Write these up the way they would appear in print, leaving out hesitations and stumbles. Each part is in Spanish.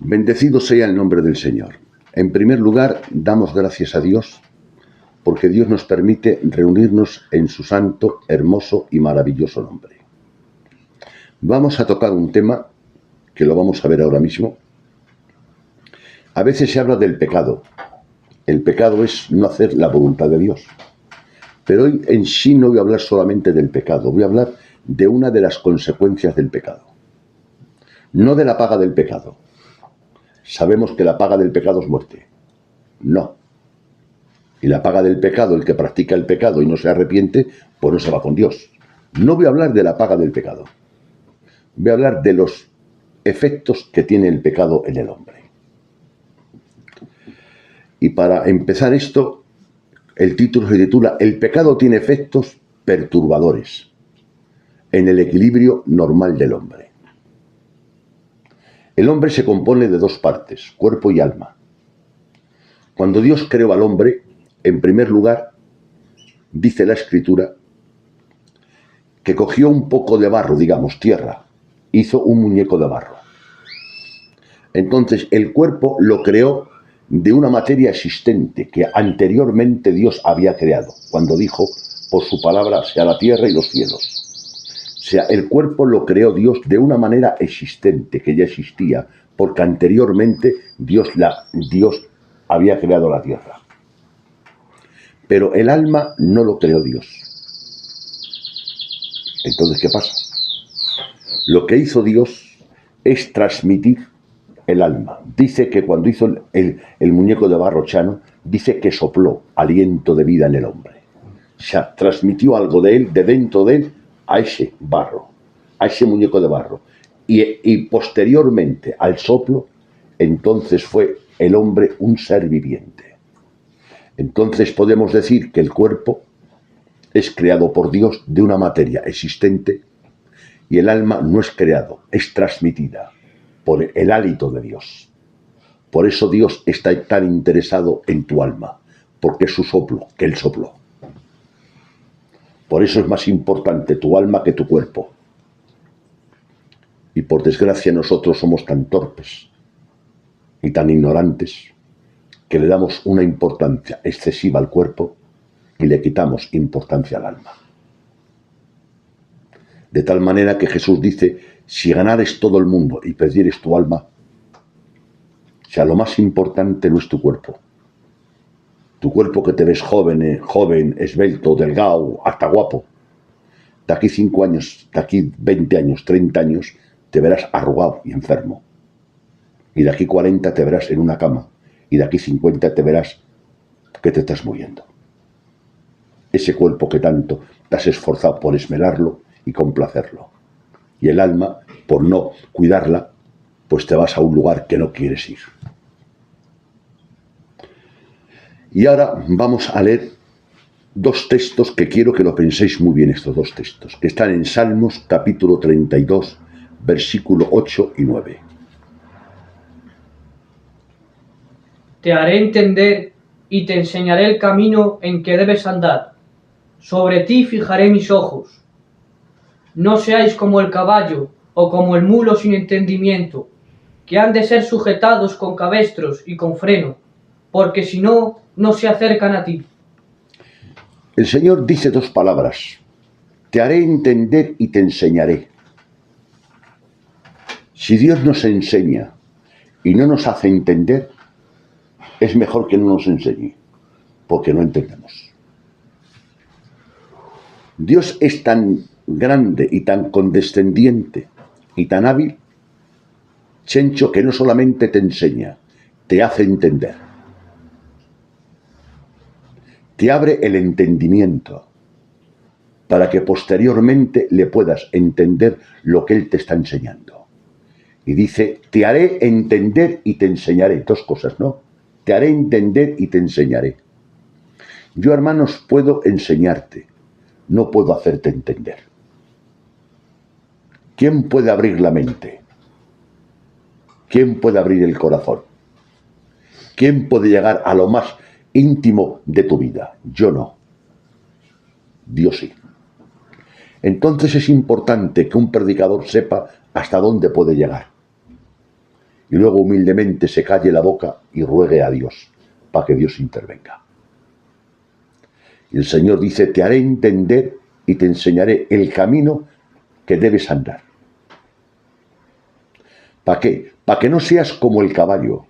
Bendecido sea el nombre del Señor. En primer lugar, damos gracias a Dios porque Dios nos permite reunirnos en su santo, hermoso y maravilloso nombre. Vamos a tocar un tema que lo vamos a ver ahora mismo. A veces se habla del pecado. El pecado es no hacer la voluntad de Dios. Pero hoy en sí no voy a hablar solamente del pecado, voy a hablar de una de las consecuencias del pecado. No de la paga del pecado. Sabemos que la paga del pecado es muerte. No. Y la paga del pecado, el que practica el pecado y no se arrepiente, pues no se va con Dios. No voy a hablar de la paga del pecado. Voy a hablar de los efectos que tiene el pecado en el hombre. Y para empezar esto, el título se titula El pecado tiene efectos perturbadores en el equilibrio normal del hombre. El hombre se compone de dos partes, cuerpo y alma. Cuando Dios creó al hombre, en primer lugar, dice la Escritura, que cogió un poco de barro, digamos, tierra, hizo un muñeco de barro. Entonces, el cuerpo lo creó de una materia existente que anteriormente Dios había creado, cuando dijo, por su palabra, sea la tierra y los cielos. O sea, el cuerpo lo creó Dios de una manera existente, que ya existía, porque anteriormente Dios había creado la tierra. Pero el alma no lo creó Dios. Entonces, ¿qué pasa? Lo que hizo Dios es transmitir el alma. Dice que cuando hizo el muñeco de barro Chano, dice que sopló aliento de vida en el hombre. O sea, transmitió algo de él, de dentro de él, a ese barro, a ese muñeco de barro. Y posteriormente al soplo, entonces fue el hombre un ser viviente. Entonces podemos decir que el cuerpo es creado por Dios de una materia existente y el alma no es creado, es transmitida por el hálito de Dios. Por eso Dios está tan interesado en tu alma, porque es su soplo, que Él sopló. Por eso es más importante tu alma que tu cuerpo. Y por desgracia nosotros somos tan torpes y tan ignorantes que le damos una importancia excesiva al cuerpo y le quitamos importancia al alma. De tal manera que Jesús dice, si ganares todo el mundo y perdieres tu alma, o sea, lo más importante no es tu cuerpo. Tu cuerpo que te ves joven, esbelto, delgado, hasta guapo. De aquí 5 años, de aquí 20 años, 30 años, te verás arrugado y enfermo. Y de aquí 40 te verás en una cama. Y de aquí 50 te verás que te estás muriendo. Ese cuerpo que tanto te has esforzado por esmerarlo y complacerlo. Y el alma, por no cuidarla, pues te vas a un lugar que no quieres ir. Y ahora vamos a leer dos textos que quiero que lo penséis muy bien, estos dos textos, que están en Salmos capítulo 32, versículo 8 y 9. Te haré entender y te enseñaré el camino en que debes andar. Sobre ti fijaré mis ojos. No seáis como el caballo o como el mulo sin entendimiento, que han de ser sujetados con cabestros y con freno, porque si no, no se acercan a ti. El Señor dice dos palabras: te haré entender y te enseñaré. Si Dios nos enseña y no nos hace entender, es mejor que no nos enseñe, porque no entendemos. Dios es tan grande y tan condescendiente y tan hábil, Chencho, que no solamente te enseña, te hace entender. Te abre el entendimiento para que posteriormente le puedas entender lo que Él te está enseñando. Y dice, te haré entender y te enseñaré. Dos cosas, ¿no? Te haré entender y te enseñaré. Yo, hermanos, puedo enseñarte, no puedo hacerte entender. ¿Quién puede abrir la mente? ¿Quién puede abrir el corazón? ¿Quién puede llegar a lo más íntimo de tu vida? Yo no. Dios sí. Entonces es importante que un predicador sepa hasta dónde puede llegar. y luego humildemente se calle la boca y ruegue a Dios para que Dios intervenga. Y el Señor dice, te haré entender y te enseñaré el camino que debes andar. ¿Para qué? Para que no seas como el caballo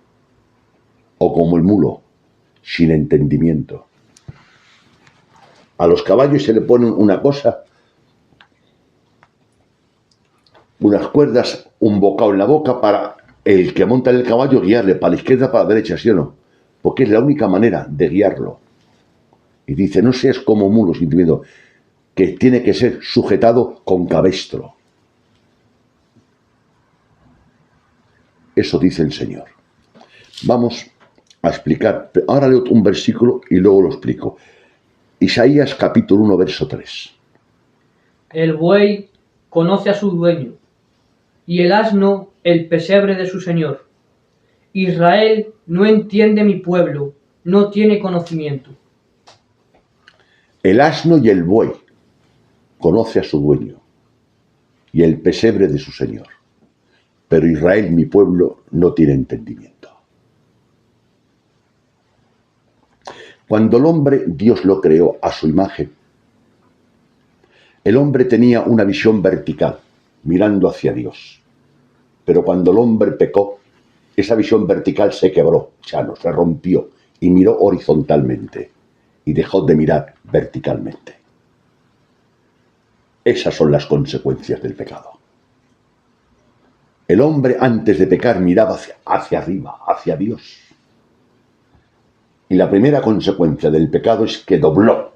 o como el mulo, sin entendimiento. A los caballos se le pone una cosa, unas cuerdas, un bocado en la boca para el que monta en el caballo guiarle para la izquierda, para la derecha, ¿sí o no? Porque es la única manera de guiarlo. Y dice, no seas como mulo sin entendimiento, que tiene que ser sujetado con cabestro. Eso dice el Señor. Vamos a explicar, ahora leo un versículo y luego lo explico. Isaías capítulo 1, verso 3. El buey conoce a su dueño, y el asno el pesebre de su señor. Israel no entiende, mi pueblo no tiene conocimiento. El asno y el buey conoce a su dueño, y el pesebre de su señor. Pero Israel, mi pueblo, no tiene entendimiento. Cuando el hombre, Dios lo creó a su imagen, el hombre tenía una visión vertical, mirando hacia Dios. Pero cuando el hombre pecó, esa visión vertical se quebró, se rompió y miró horizontalmente y dejó de mirar verticalmente. Esas son las consecuencias del pecado. El hombre antes de pecar miraba hacia arriba, hacia Dios. Y la primera consecuencia del pecado es que dobló.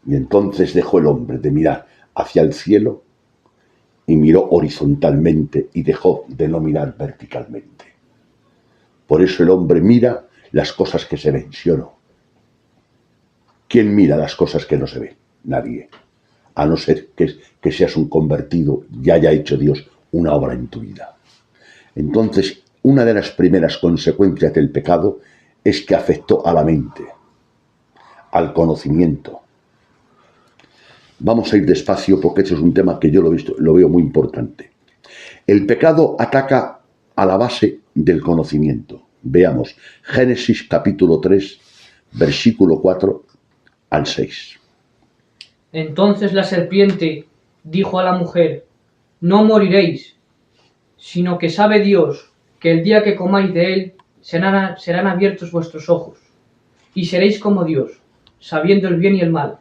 Y entonces dejó el hombre de mirar hacia el cielo y miró horizontalmente y dejó de no mirar verticalmente. Por eso el hombre mira las cosas que se ven, ¿sí o no? ¿Quién mira las cosas que no se ven? Nadie. A no ser que seas un convertido y haya hecho Dios una obra en tu vida. Entonces, una de las primeras consecuencias del pecado es que afectó a la mente, al conocimiento. Vamos a ir despacio porque este es un tema que yo lo veo muy importante. El pecado ataca a la base del conocimiento. Veamos, Génesis capítulo 3, versículo 4 al 6. Entonces la serpiente dijo a la mujer, no moriréis, sino que sabe Dios que el día que comáis de él serán abiertos vuestros ojos, y seréis como Dios, sabiendo el bien y el mal.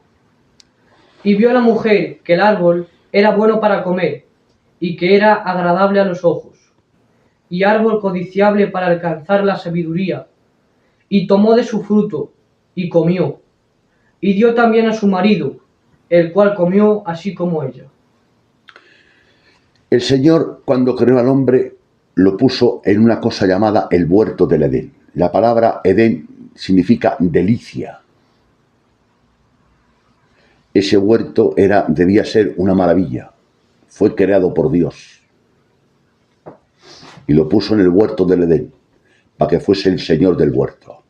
Y vio la mujer que el árbol era bueno para comer, y que era agradable a los ojos, y árbol codiciable para alcanzar la sabiduría, y tomó de su fruto, y comió, y dio también a su marido, el cual comió así como ella. El Señor, cuando creó al hombre, lo puso en una cosa llamada el huerto del Edén. La palabra Edén significa delicia. Ese huerto debía ser una maravilla. Fue creado por Dios. Y lo puso en el huerto del Edén, para que fuese el Señor del huerto.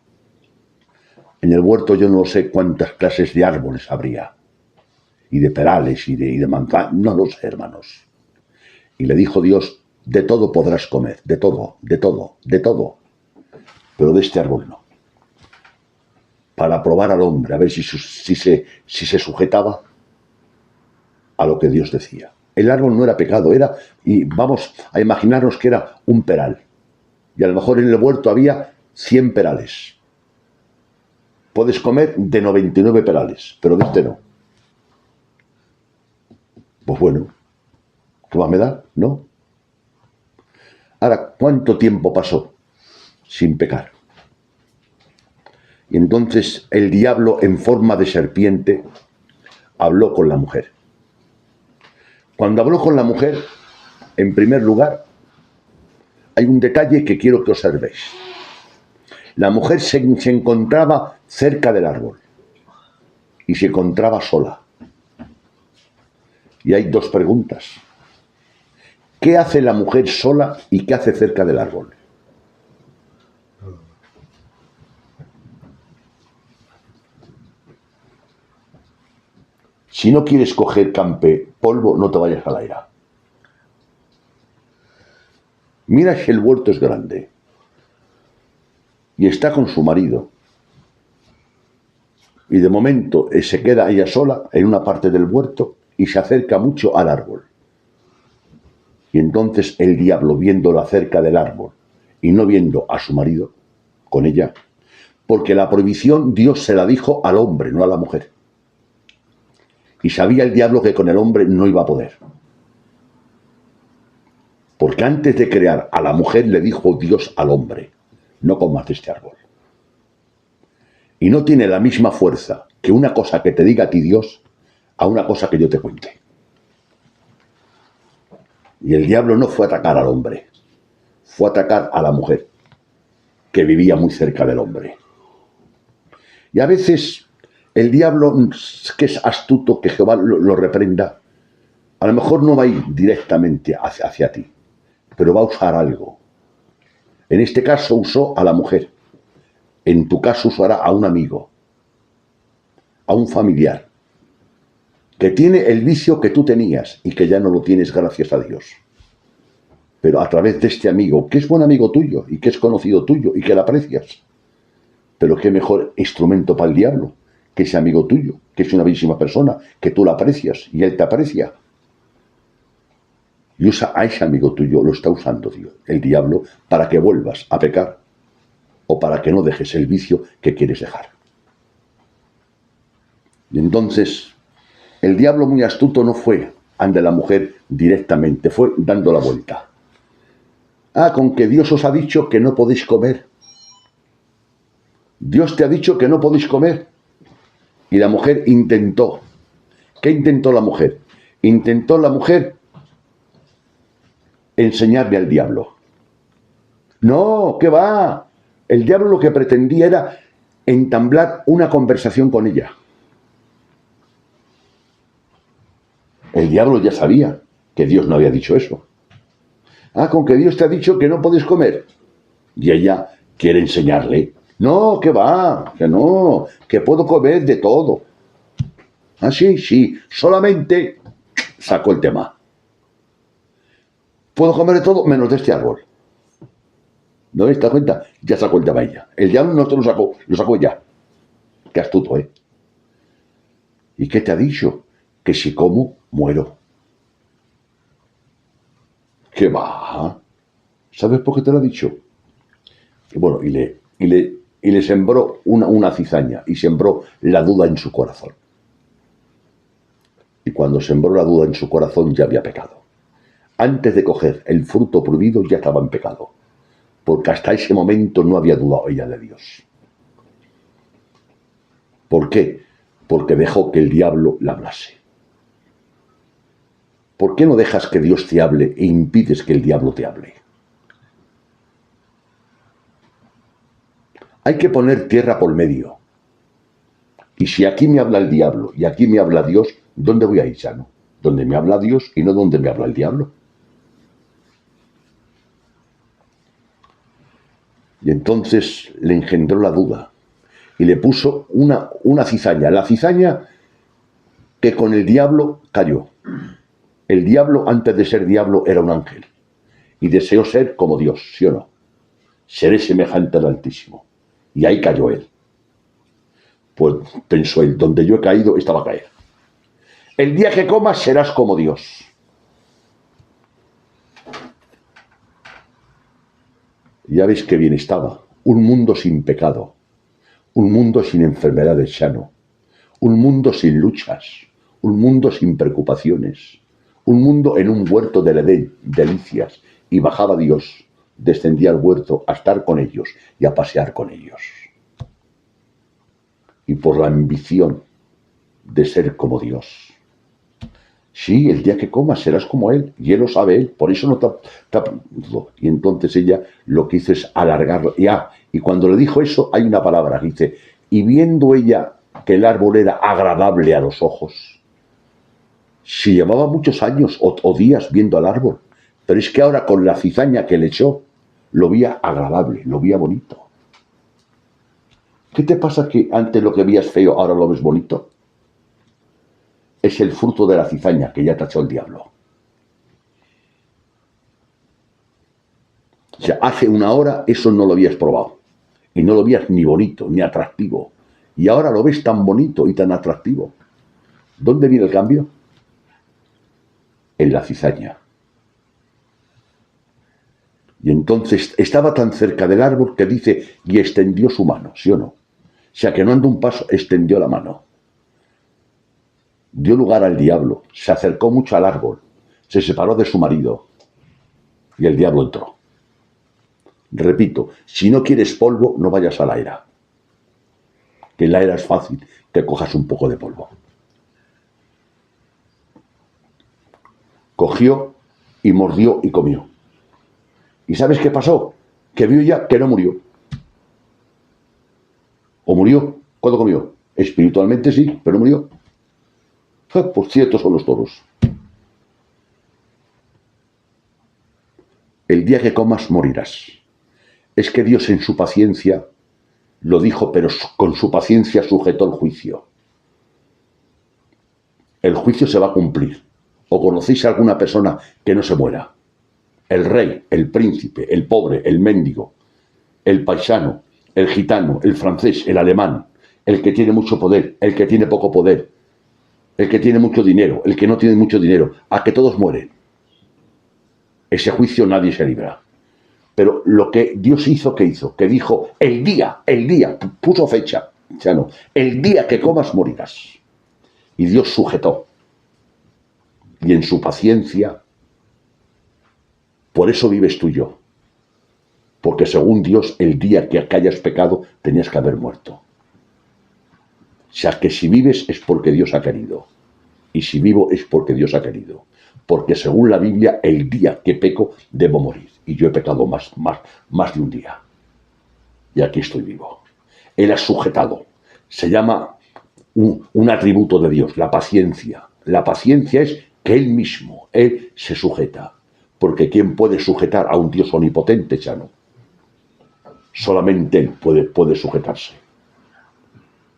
En el huerto yo no sé cuántas clases de árboles habría, y de perales, y de manzanas, no lo sé, hermanos. Y le dijo Dios, de todo podrás comer, de todo, de todo, de todo, pero de este árbol no. Para probar al hombre, a ver si se sujetaba a lo que Dios decía. El árbol no era pecado, y vamos a imaginarnos que era un peral. Y a lo mejor en el huerto había 100 perales. Puedes comer de 99 perales, pero de este no. Pues bueno, ¿qué más me da? ¿No? Ahora, ¿cuánto tiempo pasó sin pecar? Y entonces el diablo, en forma de serpiente, habló con la mujer. Cuando habló con la mujer, en primer lugar, hay un detalle que quiero que observéis. La mujer se encontraba cerca del árbol y se encontraba sola. Y hay dos preguntas. ¿Qué hace la mujer sola y qué hace cerca del árbol? Si no quieres coger polvo, no te vayas a la era. Mira si el huerto es grande. Y está con su marido. Y de momento se queda ella sola en una parte del huerto y se acerca mucho al árbol. Y entonces el diablo, viéndola cerca del árbol y no viendo a su marido con ella, porque la prohibición Dios se la dijo al hombre, no a la mujer. Y sabía el diablo que con el hombre no iba a poder. Porque antes de crear a la mujer le dijo Dios al hombre, no comas de este árbol. Y no tiene la misma fuerza que una cosa que te diga a ti Dios a una cosa que yo te cuente. Y el diablo no fue a atacar al hombre, fue a atacar a la mujer, que vivía muy cerca del hombre. Y a veces el diablo, que es astuto, que Jehová lo reprenda, a lo mejor no va a ir directamente hacia ti, pero va a usar algo. En este caso usó a la mujer. En tu caso usará a un amigo, a un familiar, que tiene el vicio que tú tenías y que ya no lo tienes, gracias a Dios. Pero a través de este amigo, que es buen amigo tuyo y que es conocido tuyo y que le aprecias. Pero qué mejor instrumento para el diablo que ese amigo tuyo, que es una bellísima persona, que tú la aprecias y él te aprecia. Y usa a ese amigo tuyo, lo está usando Dios, el diablo, para que vuelvas a pecar o para que no dejes el vicio que quieres dejar. Y entonces, el diablo muy astuto no fue ante la mujer directamente, fue dando la vuelta. Con que Dios os ha dicho que no podéis comer. Dios te ha dicho que no podéis comer. Y la mujer intentó. ¿Qué intentó la mujer? Intentó la mujer enseñarle al diablo. No, ¿qué va? El diablo lo que pretendía era entablar una conversación con ella. El diablo ya sabía que Dios no había dicho eso. Con que Dios te ha dicho que no podéis comer. Y ella quiere enseñarle. No, ¿qué va? Que no, que puedo comer de todo. Sí, solamente sacó el tema. Puedo comer de todo menos de este árbol. ¿No te das cuenta? Ya sacó el tema ella. El diablo no te lo sacó ya. Qué astuto, ¿eh? ¿Y qué te ha dicho? Que si como, muero. ¿Qué va? ¿Sabes por qué te lo ha dicho? Y bueno, y le sembró una cizaña y sembró la duda en su corazón. Y cuando sembró la duda en su corazón ya había pecado. Antes de coger el fruto prohibido ya estaba en pecado. Porque hasta ese momento no había dudado ella de Dios. ¿Por qué? Porque dejó que el diablo la hablase. ¿Por qué no dejas que Dios te hable e impides que el diablo te hable? Hay que poner tierra por medio. Y si aquí me habla el diablo y aquí me habla Dios, ¿dónde voy a ir, Chano? Donde me habla Dios y no donde me habla el diablo. Y entonces le engendró la duda y le puso una cizaña. La cizaña que con el diablo cayó. El diablo, antes de ser diablo, era un ángel y deseó ser como Dios, ¿sí o no? Seré semejante al Altísimo. Y ahí cayó él. Pues pensó él, donde yo he caído, esta va a caer. El día que comas serás como Dios. Ya veis qué bien estaba. Un mundo sin pecado. Un mundo sin enfermedades sano. Un mundo sin luchas. Un mundo sin preocupaciones. Un mundo en un huerto del Edén, delicias. Y bajaba Dios, descendía al huerto a estar con ellos y a pasear con ellos. Y por la ambición de ser como Dios. Sí, el día que comas serás como Él, y Él lo sabe Él, por eso no te... Y entonces ella lo que hizo es alargarlo. Y cuando le dijo eso, hay una palabra que dice, y viendo ella que el árbol era agradable a los ojos, si llevaba muchos años o días viendo al árbol, pero es que ahora con la cizaña que le echó, lo veía agradable, lo veía bonito. ¿Qué te pasa que antes lo que veías feo, ahora lo ves bonito? Es el fruto de la cizaña que ya te echó el diablo. O sea, hace una hora eso no lo habías probado. Y no lo veías ni bonito, ni atractivo. Y ahora lo ves tan bonito y tan atractivo. ¿Dónde viene el cambio? En la cizaña. Y entonces estaba tan cerca del árbol que dice, y extendió su mano, ¿sí o no? O sea, que no andó un paso, extendió la mano. Dio lugar al diablo, se acercó mucho al árbol, se separó de su marido y el diablo entró. Repito, si no quieres polvo, no vayas a la era. Que en la era es fácil que cojas un poco de polvo. Cogió y mordió y comió. ¿Y sabes qué pasó? Que vio ya que no murió. ¿O murió? ¿Cuándo comió? Espiritualmente sí, pero murió. Pues ciertos son los toros. El día que comas morirás. Es que Dios en su paciencia lo dijo, pero con su paciencia sujetó el juicio. El juicio se va a cumplir. ¿O conocéis a alguna persona que no se muera? El rey, el príncipe, el pobre, el mendigo, el paisano, el gitano, el francés, el alemán, el que tiene mucho poder, el que tiene poco poder, el que tiene mucho dinero, el que no tiene mucho dinero, a que todos mueren. Ese juicio nadie se libra. Pero lo que Dios hizo, ¿qué hizo? Que dijo, el día, puso fecha, ya no, el día que comas morirás. Y Dios sujetó. Y en su paciencia, por eso vives tú y yo. Porque según Dios, el día que hayas pecado, tenías que haber muerto. O sea, que si vives es porque Dios ha querido. Y si vivo es porque Dios ha querido. Porque según la Biblia, el día que peco, debo morir. Y yo he pecado más de un día. Y aquí estoy vivo. Él ha sujetado. Se llama un atributo de Dios, la paciencia. La paciencia es que Él mismo, Él se sujeta. Porque ¿quién puede sujetar a un Dios omnipotente, Chano? Solamente Él puede sujetarse.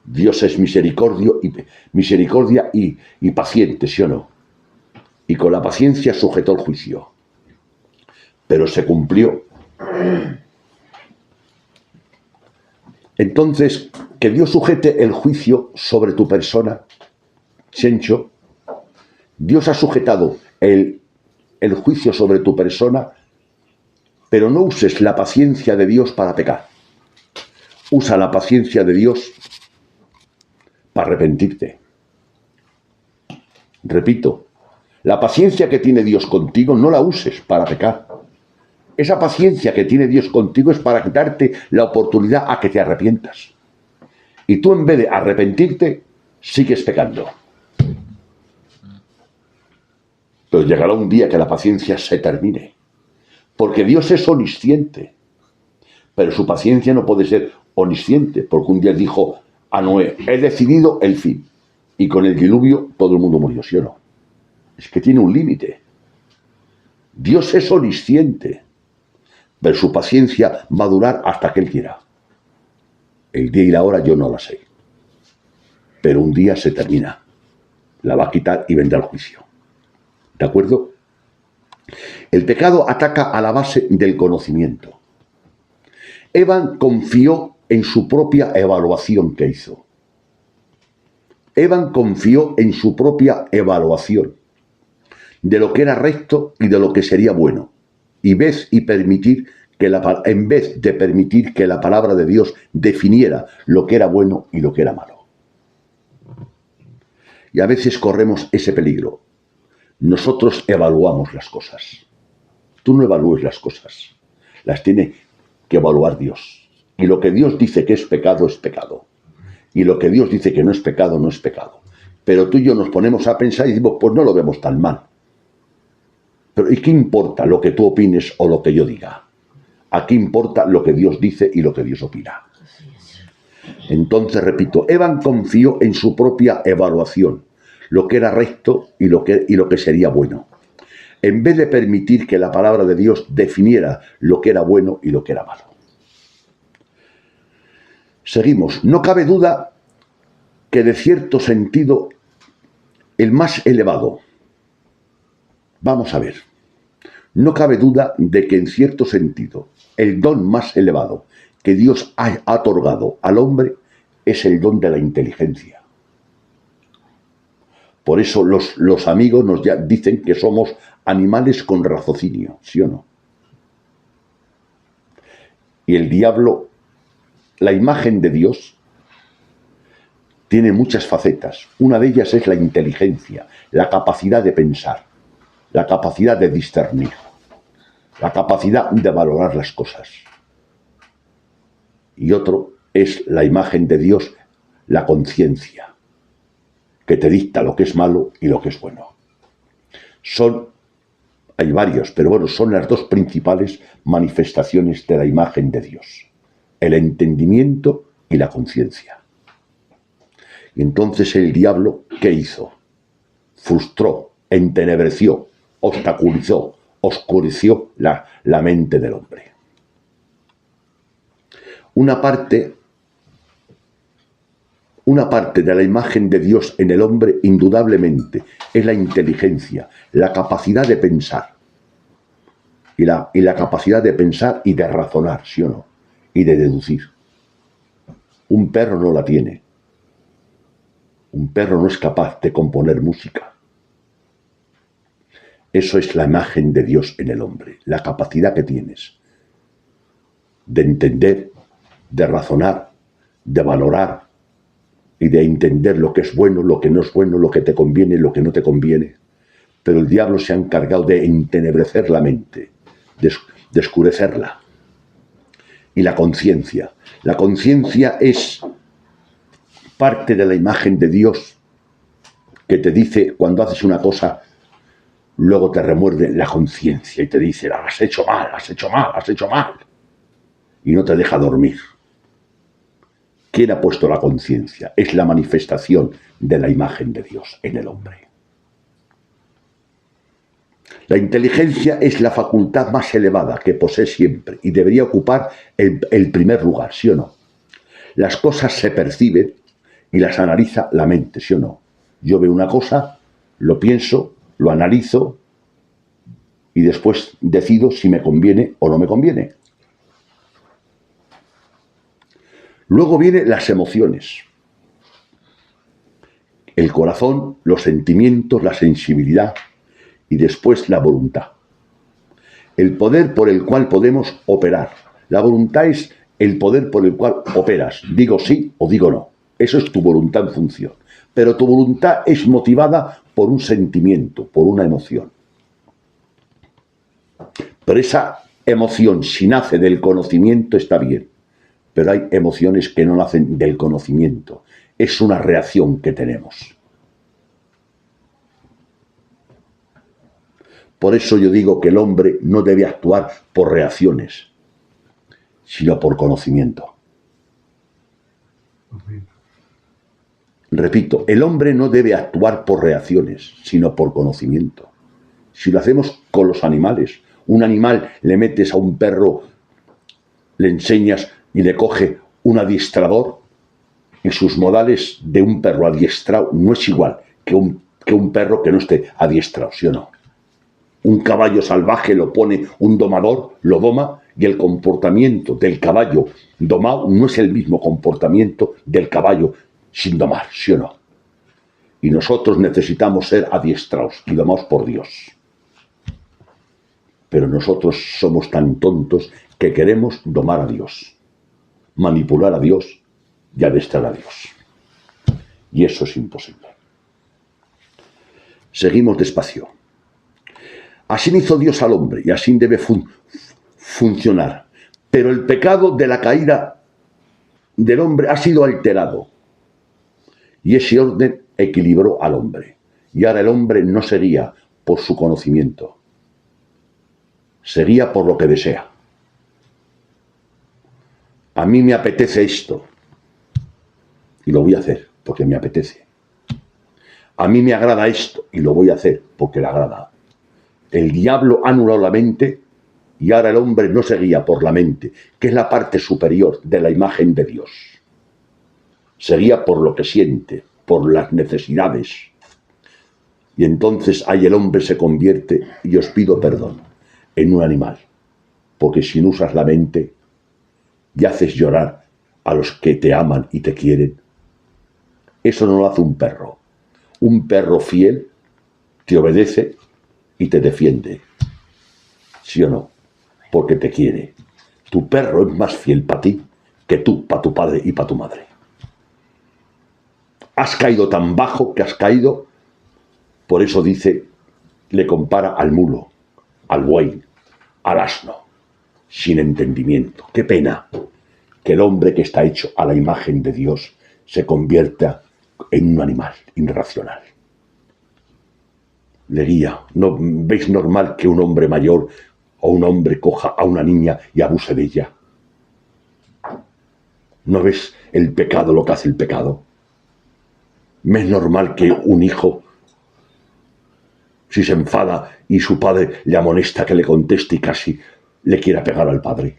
Dios es misericordia y paciente, ¿sí o no? Y con la paciencia sujetó el juicio. Pero se cumplió. Entonces, que Dios sujete el juicio sobre tu persona, Chencho, Dios ha sujetado el juicio sobre tu persona, pero no uses la paciencia de Dios para pecar. Usa la paciencia de Dios para arrepentirte. Repito, la paciencia que tiene Dios contigo no la uses para pecar. Esa paciencia que tiene Dios contigo es para darte la oportunidad a que te arrepientas. Y tú, en vez de arrepentirte, sigues pecando. Pero llegará un día que la paciencia se termine. Porque Dios es omnisciente. Pero su paciencia no puede ser omnisciente. Porque un día dijo a Noé, he decidido el fin. Y con el diluvio todo el mundo murió, ¿sí o no? Es que tiene un límite. Dios es omnisciente. Pero su paciencia va a durar hasta que Él quiera. El día y la hora yo no la sé. Pero un día se termina. La va a quitar y vendrá el juicio. ¿De acuerdo? El pecado ataca a la base del conocimiento. Evan confió en su propia evaluación que hizo. Evan confió en su propia evaluación de lo que era recto y de lo que sería bueno. En vez de permitir que la palabra de Dios definiera lo que era bueno y lo que era malo. Y a veces corremos ese peligro. Nosotros evaluamos las cosas. Tú no evalúes las cosas. Las tiene que evaluar Dios. Y lo que Dios dice que es pecado, es pecado. Y lo que Dios dice que no es pecado, no es pecado. Pero tú y yo nos ponemos a pensar y decimos, pues no lo vemos tan mal. Pero ¿y qué importa lo que tú opines o lo que yo diga? Aquí importa lo que Dios dice y lo que Dios opina. Entonces, repito, Evan confió en su propia evaluación, lo que era recto y lo que sería bueno, en vez de permitir que la palabra de Dios definiera lo que era bueno y lo que era malo. Seguimos. No cabe duda que de cierto sentido el más elevado. Vamos a ver. No cabe duda de que en cierto sentido el don más elevado que Dios ha otorgado al hombre es el don de la inteligencia. Por eso los amigos nos dicen que somos animales con raciocinio, ¿sí o no? Y el diablo, la imagen de Dios, tiene muchas facetas. Una de ellas es la inteligencia, la capacidad de pensar, la capacidad de discernir, la capacidad de valorar las cosas. Y otro es la imagen de Dios, la conciencia, que te dicta lo que es malo y lo que es bueno. Hay varios, pero bueno, son las dos principales manifestaciones de la imagen de Dios: el entendimiento y la conciencia. Y entonces el diablo, ¿qué hizo? Frustró, entenebreció, obstaculizó, oscureció la mente del hombre. Una parte de la imagen de Dios en el hombre, indudablemente, es la inteligencia, la capacidad de pensar. Y la capacidad de pensar y de razonar, ¿sí o no? Y de deducir. Un perro no la tiene. Un perro no es capaz de componer música. Eso es la imagen de Dios en el hombre, la capacidad que tienes de entender, de razonar, de valorar y de entender lo que es bueno, lo que no es bueno, lo que te conviene, lo que no te conviene. Pero el diablo se ha encargado de entenebrecer la mente, de oscurecerla. Y la conciencia. La conciencia es parte de la imagen de Dios que te dice, cuando haces una cosa, luego te remuerde la conciencia y te dice: has hecho mal, has hecho mal, has hecho mal. Y no te deja dormir. ¿Quién ha puesto la conciencia? Es la manifestación de la imagen de Dios en el hombre. La inteligencia es la facultad más elevada que posee siempre y debería ocupar el primer lugar, ¿sí o no? Las cosas se perciben y las analiza la mente, ¿sí o no? Yo veo una cosa, lo pienso, lo analizo y después decido si me conviene o no me conviene. Luego vienen las emociones, el corazón, los sentimientos, la sensibilidad y después la voluntad. El poder por el cual podemos operar. La voluntad es el poder por el cual operas. Digo sí o digo no. Eso es tu voluntad en función. Pero tu voluntad es motivada por un sentimiento, por una emoción. Pero esa emoción, si nace del conocimiento, está bien. Pero hay emociones que no nacen del conocimiento. Es una reacción que tenemos. Por eso yo digo que el hombre no debe actuar por reacciones, sino por conocimiento. Repito, el hombre no debe actuar por reacciones, sino por conocimiento. Si lo hacemos con los animales, un animal le metes a un perro, le enseñas y le coge un adiestrador, y sus modales de un perro adiestrado no es igual que un perro que no esté adiestrado, ¿sí o no? Un caballo salvaje lo pone un domador, lo doma, y el comportamiento del caballo domado no es el mismo comportamiento del caballo sin domar, ¿sí o no? Y nosotros necesitamos ser adiestrados y domados por Dios. Pero nosotros somos tan tontos que queremos domar a Dios, manipular a Dios y adiestrar a Dios. Y eso es imposible. Seguimos despacio. Así hizo Dios al hombre y así debe funcionar. Pero el pecado de la caída del hombre ha sido alterado. Y ese orden equilibró al hombre. Y ahora el hombre no seguía por su conocimiento. Seguía por lo que desea. A mí me apetece esto. Y lo voy a hacer porque me apetece. A mí me agrada esto y lo voy a hacer porque le agrada. El diablo ha anulado la mente y ahora el hombre no se guía por la mente, que es la parte superior de la imagen de Dios. Se guía por lo que siente, por las necesidades. Y entonces ahí el hombre se convierte, y os pido perdón, en un animal, porque si no usas la mente y haces llorar a los que te aman y te quieren, eso no lo hace un perro. Un perro fiel te obedece y te defiende, ¿sí o no? Porque te quiere. Tu perro es más fiel para ti que tú, para tu padre y para tu madre. Has caído tan bajo que has caído, por eso dice, le compara al mulo, al buey, al asno, sin entendimiento. Qué pena que el hombre que está hecho a la imagen de Dios se convierta en un animal irracional. Le guía. ¿No veis normal que un hombre mayor o un hombre coja a una niña y abuse de ella? ¿No ves el pecado, lo que hace el pecado? ¿No es normal que un hijo, si se enfada y su padre le amonesta, que le conteste y casi le quiera pegar al padre?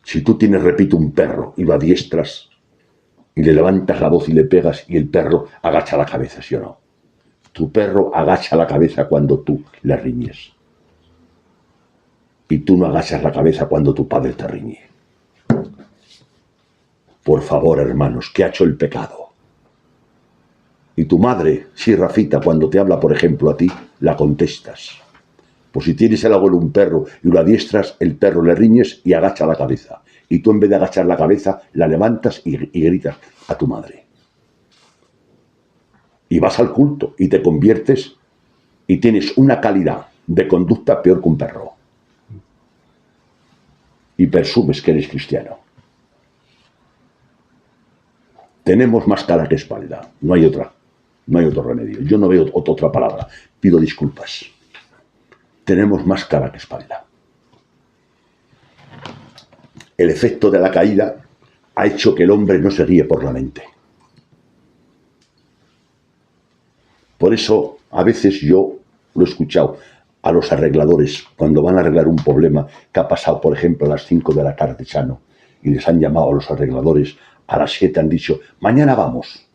Si tú tienes, repito, un perro y lo adiestras y le levantas la voz y le pegas y el perro agacha la cabeza, ¿sí o no? Tu perro agacha la cabeza cuando tú le riñes. Y tú no agachas la cabeza cuando tu padre te riñe. Por favor, hermanos, ¿qué ha hecho el pecado? Y tu madre, sí, Rafita, cuando te habla, por ejemplo, a ti, la contestas. Pues si tienes el abuelo un perro y lo adiestras, el perro le riñes y agacha la cabeza. Y tú en vez de agachar la cabeza, la levantas y gritas a tu madre. Y vas al culto y te conviertes y tienes una calidad de conducta peor que un perro. Y presumes que eres cristiano. Tenemos más cara que espalda, no hay otra. No hay otro remedio. Yo no veo otra palabra. Pido disculpas. Tenemos más cara que espalda. El efecto de la caída ha hecho que el hombre no se guíe por la mente. Por eso, a veces yo lo he escuchado a los arregladores, cuando van a arreglar un problema que ha pasado, por ejemplo, a las 5 de la tarde, Chano, y les han llamado a los arregladores, a las 7 han dicho, mañana vamos.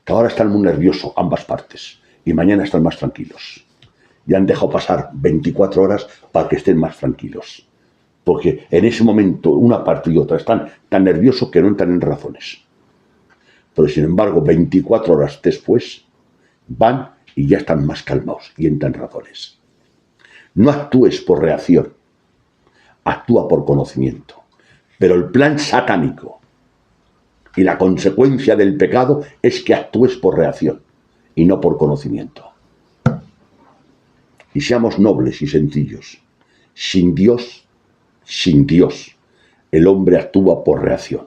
Que ahora están muy nerviosos ambas partes y mañana están más tranquilos. Y han dejado pasar 24 horas para que estén más tranquilos. Porque en ese momento una parte y otra están tan nerviosos que no entran en razones. Pero sin embargo, 24 horas después van y ya están más calmados y entran en razones. No actúes por reacción, actúa por conocimiento. Pero el plan satánico y la consecuencia del pecado es que actúes por reacción y no por conocimiento. Y seamos nobles y sencillos. Sin Dios, el hombre actúa por reacción.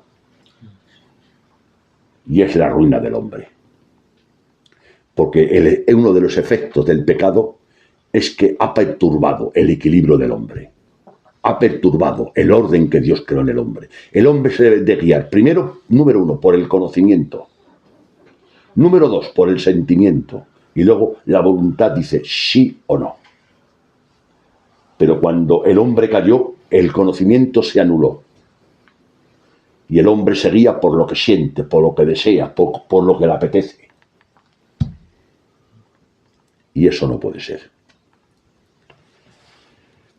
Y es la ruina del hombre. Porque uno de los efectos del pecado es que ha perturbado el equilibrio del hombre. Ha perturbado el orden que Dios creó en el hombre. El hombre se debe de guiar, primero, número 1, por el conocimiento. Número 2, por el sentimiento. Y luego la voluntad dice sí o no. Pero cuando el hombre cayó, el conocimiento se anuló. Y el hombre se guía por lo que siente, por lo que desea, por lo que le apetece. Y eso no puede ser.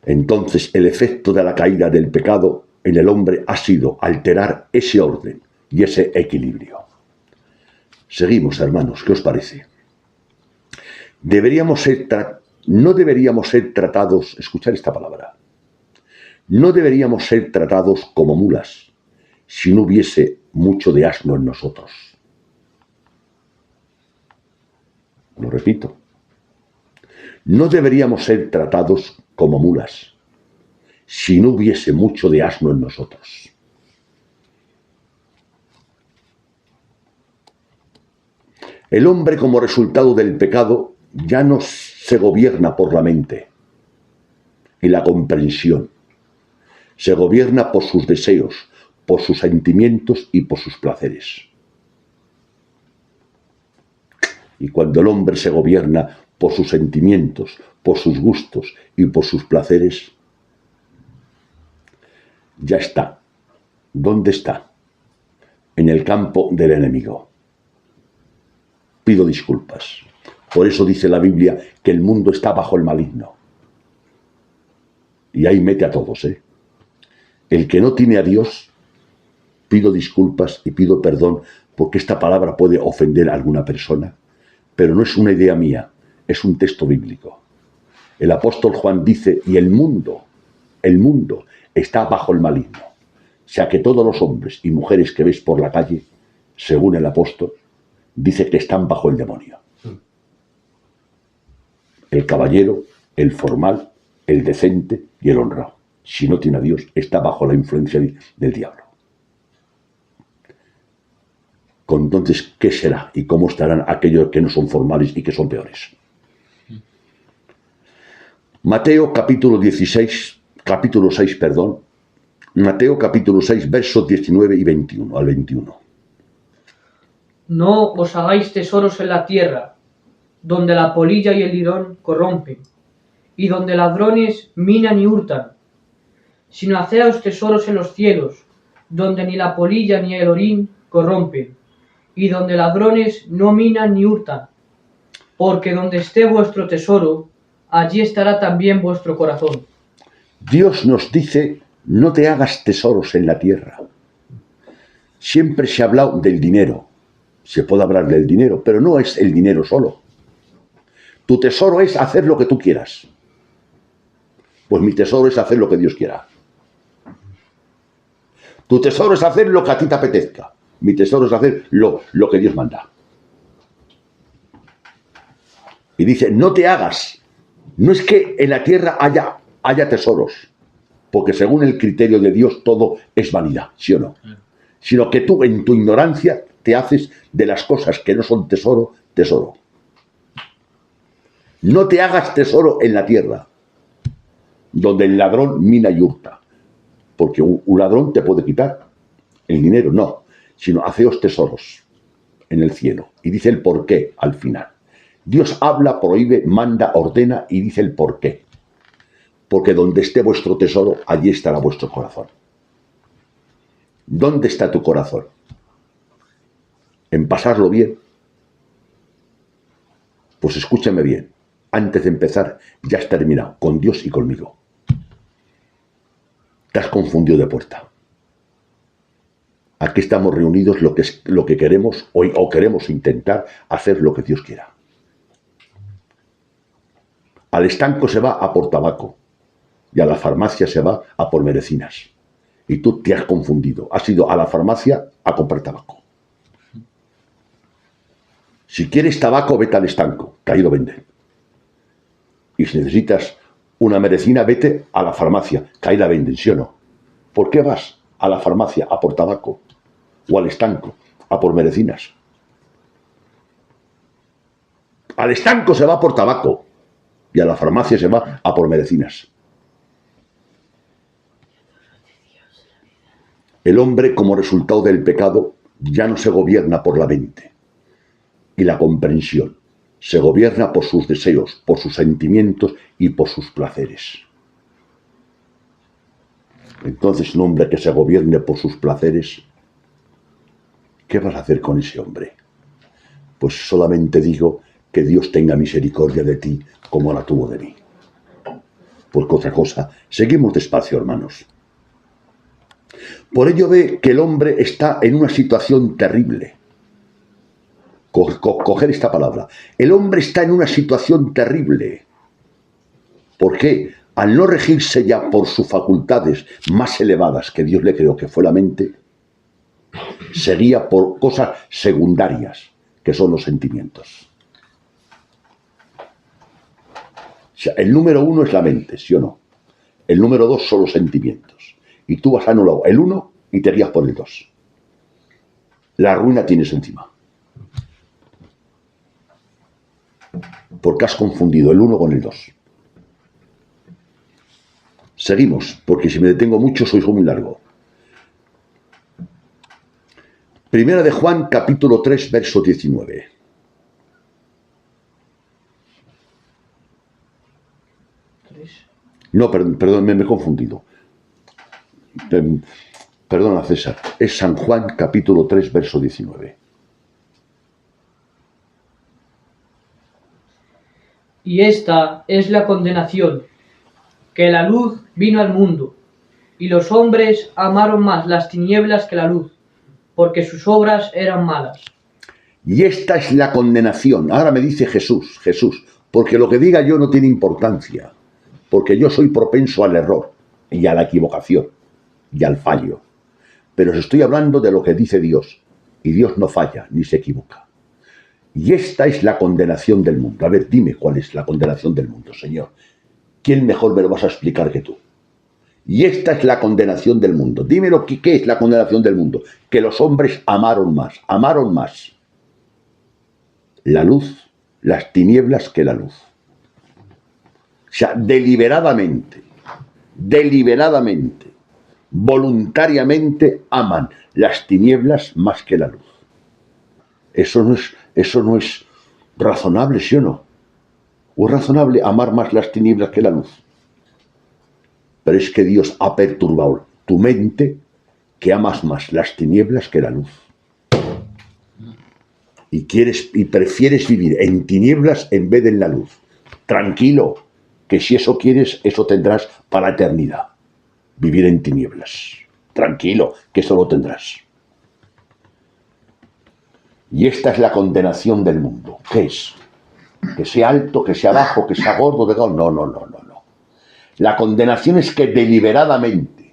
Entonces, el efecto de la caída del pecado en el hombre ha sido alterar ese orden y ese equilibrio. Seguimos, hermanos, ¿qué os parece? No deberíamos ser tratados, escuchad esta palabra, no deberíamos ser tratados como mulas si no hubiese mucho de asno en nosotros. Lo repito, no deberíamos ser tratados como mulas si no hubiese mucho de asno en nosotros. El hombre, como resultado del pecado, ya no se gobierna por la mente y la comprensión. Se gobierna por sus deseos, por sus sentimientos y por sus placeres. Y cuando el hombre se gobierna por sus sentimientos, por sus gustos y por sus placeres, ya está. ¿Dónde está? En el campo del enemigo. Pido disculpas. Por eso dice la Biblia que el mundo está bajo el maligno. Y ahí mete a todos, ¿eh? El que no tiene a Dios, pido disculpas y pido perdón porque esta palabra puede ofender a alguna persona, pero no es una idea mía, es un texto bíblico. El apóstol Juan dice, y el mundo está bajo el maligno. O sea que todos los hombres y mujeres que ves por la calle, según el apóstol, dice que están bajo el demonio. El caballero, el formal, el decente y el honrado. Si no tiene a Dios, está bajo la influencia del diablo. Entonces, ¿qué será? ¿Y cómo estarán aquellos que no son formales y que son peores? Mateo capítulo 6, Mateo capítulo 6, versos 19 y 21 al 21. No os hagáis tesoros en la tierra, donde la polilla y el lirón corrompen, y donde ladrones minan y hurtan, sino haceos tesoros en los cielos, donde ni la polilla ni el orín corrompen, y donde ladrones no minan ni hurtan, porque donde esté vuestro tesoro, allí estará también vuestro corazón. Dios nos dice, no te hagas tesoros en la tierra. Siempre se ha hablado del dinero. Se puede hablar del dinero, pero no es el dinero solo. Tu tesoro es hacer lo que tú quieras. Pues mi tesoro es hacer lo que Dios quiera. Tu tesoro es hacer lo que a ti te apetezca. Mi tesoro es hacer lo que Dios manda. Y dice, no te hagas. No es que en la tierra haya tesoros, porque según el criterio de Dios todo es vanidad, ¿sí o no? Sino que tú en tu ignorancia te haces de las cosas que no son tesoro, tesoro. No te hagas tesoro en la tierra, donde el ladrón mina y hurta, porque un ladrón te puede quitar el dinero, no, sino haceos tesoros en el cielo. Y dice el por qué al final. Dios habla, prohíbe, manda, ordena y dice el por qué. Porque donde esté vuestro tesoro, allí estará vuestro corazón. ¿Dónde está tu corazón? ¿En pasarlo bien? Pues escúchame bien. Antes de empezar, ya has terminado con Dios y conmigo. Te has confundido de puerta. Aquí estamos reunidos lo que queremos hoy, o queremos intentar hacer lo que Dios quiera. Al estanco se va a por tabaco y a la farmacia se va a por medicinas. Y tú te has confundido. Has ido a la farmacia a comprar tabaco. Si quieres tabaco, vete al estanco, que ahí lo venden. Y si necesitas una medicina, vete a la farmacia, que ahí la venden, ¿sí o no? ¿Por qué vas a la farmacia a por tabaco? O al estanco a por medicinas. Al estanco se va por tabaco y a la farmacia se va a por medicinas. El hombre, como resultado del pecado, ya no se gobierna por la mente y la comprensión. Se gobierna por sus deseos, por sus sentimientos y por sus placeres. Entonces, un hombre que se gobierne por sus placeres, ¿qué vas a hacer con ese hombre? Pues solamente digo que Dios tenga misericordia de ti como la tuvo de mí. Porque otra cosa, seguimos despacio, hermanos. Por ello ve que el hombre está en una situación terrible. Coger esta palabra. El hombre está en una situación terrible. ¿Por qué? Al no regirse ya por sus facultades más elevadas que Dios le creó, que fue la mente, seguía por cosas secundarias, que son los sentimientos. O sea, el número 1 es la mente, ¿sí o no? El número 2 son los sentimientos. Y tú has anulado el 1 y te guías por el 2. La ruina tienes encima. Porque has confundido el 1 con el 2. Seguimos, porque si me detengo mucho soy muy largo. Primera de Juan, capítulo 3, verso 19. No, perdón, me he confundido. Perdona, César. Es San Juan, capítulo 3, verso 19. Y esta es la condenación, que la luz vino al mundo, y los hombres amaron más las tinieblas que la luz, porque sus obras eran malas. Y esta es la condenación. Ahora me dice Jesús, porque lo que diga yo no tiene importancia, porque yo soy propenso al error y a la equivocación y al fallo. Pero os estoy hablando de lo que dice Dios, y Dios no falla ni se equivoca. Y esta es la condenación del mundo. A ver, dime cuál es la condenación del mundo, Señor. ¿Quién mejor me lo vas a explicar que tú? Y esta es la condenación del mundo. Dímelo, ¿qué es la condenación del mundo? Que los hombres amaron más la luz, las tinieblas que la luz. O sea, deliberadamente, voluntariamente aman las tinieblas más que la luz. Eso no es razonable, ¿sí o no? ¿O es razonable amar más las tinieblas que la luz? Pero es que Dios ha perturbado tu mente, que amas más las tinieblas que la luz. Y prefieres vivir en tinieblas en vez de en la luz. Tranquilo, que si eso quieres, eso tendrás para la eternidad. Vivir en tinieblas. Tranquilo, que eso lo tendrás. Y esta es la condenación del mundo. ¿Qué es? Que sea alto, que sea bajo, que sea gordo, delgado. No. La condenación es que deliberadamente,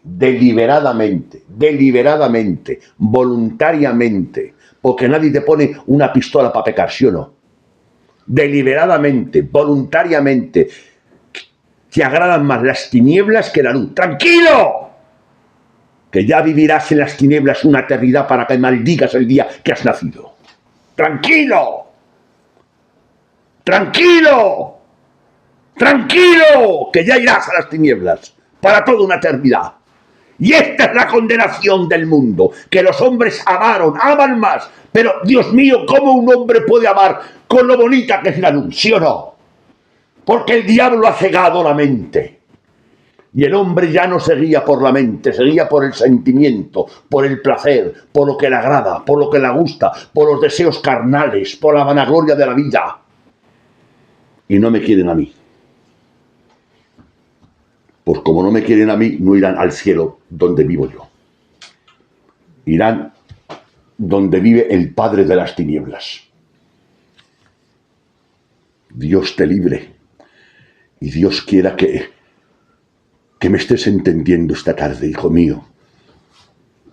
voluntariamente, porque nadie te pone una pistola para pecar, ¿sí o no? Deliberadamente, voluntariamente, te agradan más las tinieblas que la luz. ¡Tranquilo! Que ya vivirás en las tinieblas una eternidad para que maldigas el día que has nacido. ¡Tranquilo! Que ya irás a las tinieblas para toda una eternidad. Y esta es la condenación del mundo, que los hombres aman más. Pero, Dios mío, ¿cómo un hombre puede amar con lo bonita que es la luz? ¿Sí o no? Porque el diablo ha cegado la mente. Y el hombre ya no se guía por la mente, se guía por el sentimiento, por el placer, por lo que le agrada, por lo que le gusta, por los deseos carnales, por la vanagloria de la vida. Y no me quieren a mí. Pues como no me quieren a mí, no irán al cielo donde vivo yo. Irán donde vive el padre de las tinieblas. Dios te libre. Y Dios quiera que me estés entendiendo esta tarde, hijo mío.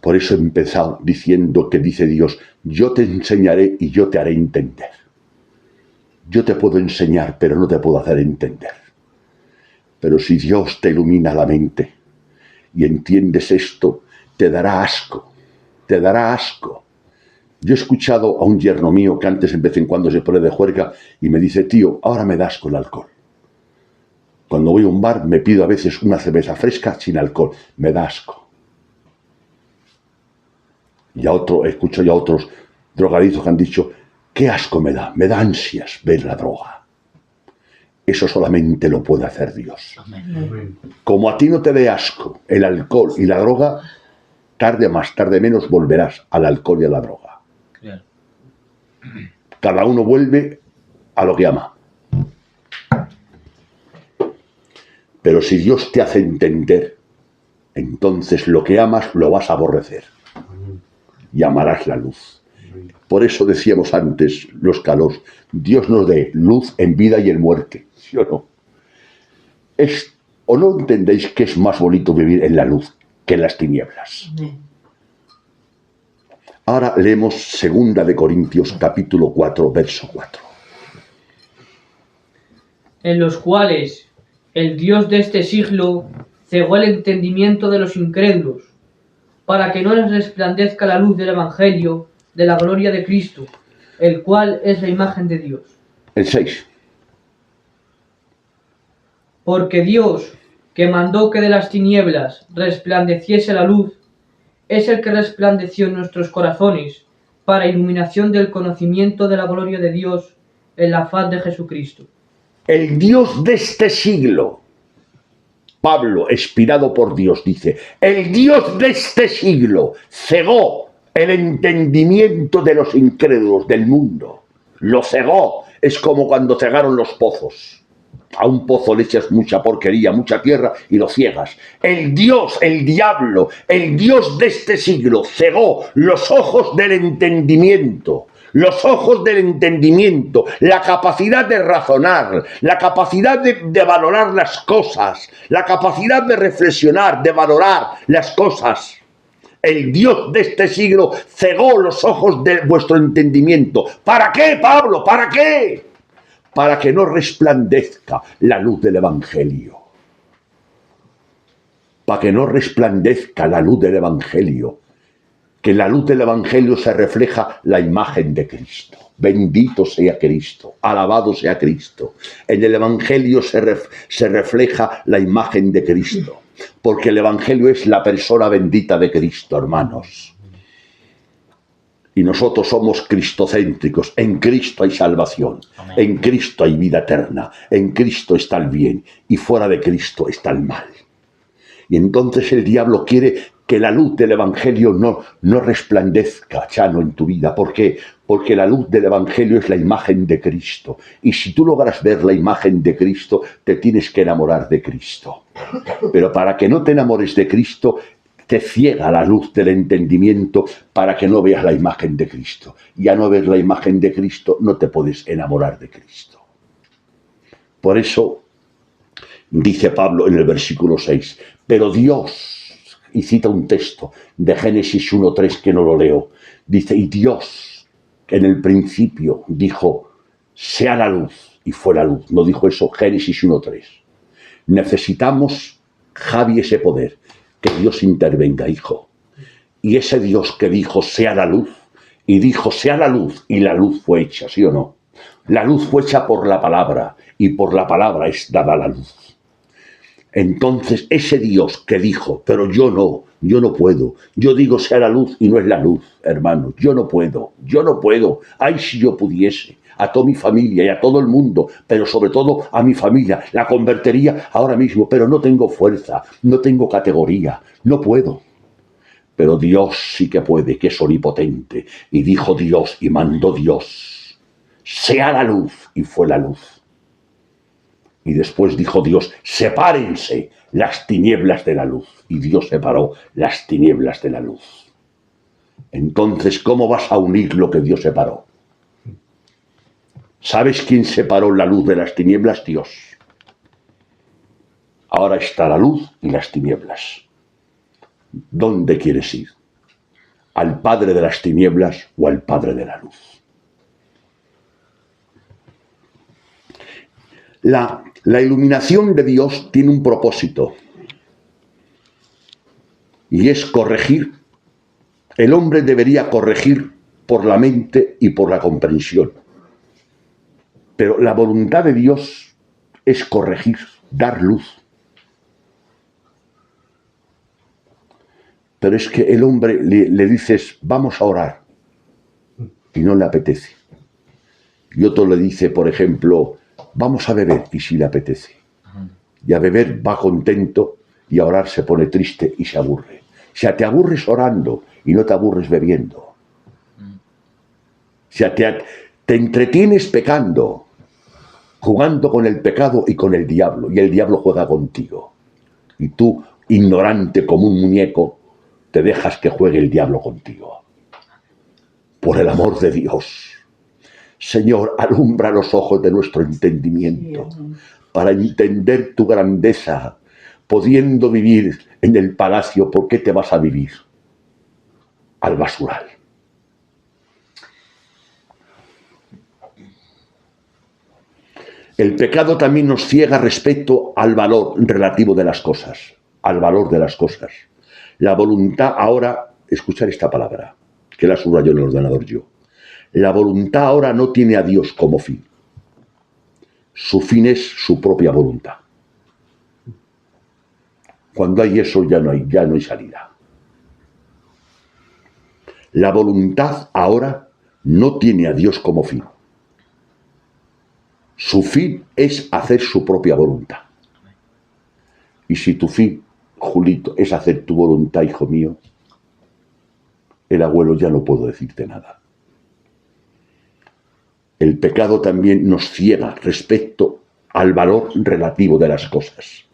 Por eso he empezado diciendo que dice Dios, yo te enseñaré y yo te haré entender. Yo te puedo enseñar, pero no te puedo hacer entender. Pero si Dios te ilumina la mente y entiendes esto, te dará asco. Yo he escuchado a un yerno mío que antes en vez en cuando se pone de juerga y me dice, tío, ahora me da asco el alcohol. Cuando voy a un bar me pido a veces una cerveza fresca sin alcohol. Me da asco. Y escucho ya a otros drogadictos que han dicho, qué asco me da ansias ver la droga. Eso solamente lo puede hacer Dios. Amén. Como a ti no te dé asco el alcohol y la droga, tarde más, tarde menos volverás al alcohol y a la droga. Claro. Cada uno vuelve a lo que ama. Pero si Dios te hace entender, entonces lo que amas lo vas a aborrecer. Y amarás la luz. Por eso decíamos antes, los Calos, Dios nos dé luz en vida y en muerte. ¿Sí o no? ¿O no entendéis que es más bonito vivir en la luz que en las tinieblas? Ahora leemos 2 Corintios capítulo 4, verso 4. En los cuales el Dios de este siglo cegó el entendimiento de los incrédulos, para que no les resplandezca la luz del Evangelio de la gloria de Cristo, el cual es la imagen de Dios. El 6. Porque Dios, que mandó que de las tinieblas resplandeciese la luz, es el que resplandeció en nuestros corazones para iluminación del conocimiento de la gloria de Dios en la faz de Jesucristo. El Dios de este siglo, Pablo, inspirado por Dios, dice, el Dios de este siglo cegó el entendimiento de los incrédulos del mundo. Lo cegó. Es como cuando cegaron los pozos. A un pozo le echas mucha porquería, mucha tierra y lo ciegas. El Dios, el diablo, el Dios de este siglo cegó los ojos del entendimiento. Los ojos del entendimiento, la capacidad de razonar, la capacidad de valorar las cosas, la capacidad de reflexionar, de valorar las cosas. El Dios de este siglo cegó los ojos de vuestro entendimiento. ¿Para qué, Pablo? ¿Para qué? Para que no resplandezca la luz del Evangelio. Para que no resplandezca la luz del Evangelio. Que en la luz del Evangelio se refleja la imagen de Cristo. Bendito sea Cristo, alabado sea Cristo. En el Evangelio se refleja la imagen de Cristo. Porque el Evangelio es la persona bendita de Cristo, hermanos. Y nosotros somos cristocéntricos. En Cristo hay salvación. Amén. En Cristo hay vida eterna. En Cristo está el bien. Y fuera de Cristo está el mal. Y entonces el diablo quiere que la luz del Evangelio no resplandezca, Chano, en tu vida. ¿Por qué? Porque la luz del Evangelio es la imagen de Cristo. Y si tú logras ver la imagen de Cristo, te tienes que enamorar de Cristo. Pero para que no te enamores de Cristo, te ciega la luz del entendimiento para que no veas la imagen de Cristo. Y a no ver la imagen de Cristo, no te puedes enamorar de Cristo. Por eso, dice Pablo en el versículo 6, pero Dios... Y cita un texto de Génesis 1:3 que no lo leo. Dice, y Dios en el principio dijo, sea la luz, y fue la luz. No dijo eso Génesis 1:3. Necesitamos, Javi, ese poder, que Dios intervenga, hijo. Y ese Dios que dijo, sea la luz, y dijo, sea la luz, y la luz fue hecha, ¿sí o no? La luz fue hecha por la palabra, y por la palabra es dada la luz. Entonces ese Dios que dijo, pero yo no puedo, yo digo sea la luz y no es la luz, hermanos, yo no puedo, ay si yo pudiese, a toda mi familia y a todo el mundo, pero sobre todo a mi familia, la convertiría ahora mismo, pero no tengo fuerza, no tengo categoría, no puedo. Pero Dios sí que puede, que es omnipotente, y dijo Dios y mandó Dios, sea la luz y fue la luz. Y después dijo Dios, sepárense las tinieblas de la luz. Y Dios separó las tinieblas de la luz. Entonces, ¿cómo vas a unir lo que Dios separó? ¿Sabes quién separó la luz de las tinieblas? Dios. Ahora está la luz y las tinieblas. ¿Dónde quieres ir? ¿Al Padre de las tinieblas o al Padre de la luz? La iluminación de Dios tiene un propósito y es corregir. El hombre debería corregir por la mente y por la comprensión. Pero la voluntad de Dios es corregir, dar luz. Pero es que el hombre le dices, vamos a orar, y no le apetece. Y otro le dice, por ejemplo, vamos a beber, y sí le apetece. Y a beber va contento, y a orar se pone triste y se aburre. O sea, te aburres orando y no te aburres bebiendo. O sea, te entretienes pecando, jugando con el pecado y con el diablo, y el diablo juega contigo. Y tú, ignorante como un muñeco, te dejas que juegue el diablo contigo. Por el amor de Dios, Señor, alumbra los ojos de nuestro entendimiento para entender tu grandeza, pudiendo vivir en el palacio. ¿Por qué te vas a vivir al basural? El pecado también nos ciega respecto al valor relativo de las cosas, al valor de las cosas. La voluntad ahora, escuchar esta palabra, que la subrayo en el ordenador yo. La voluntad ahora no tiene a Dios como fin. Su fin es su propia voluntad. Cuando hay eso ya no hay salida. La voluntad ahora no tiene a Dios como fin. Su fin es hacer su propia voluntad. Y si tu fin, Julito, es hacer tu voluntad, hijo mío, el abuelo ya no puedo decirte nada. El pecado también nos ciega respecto al valor relativo de las cosas.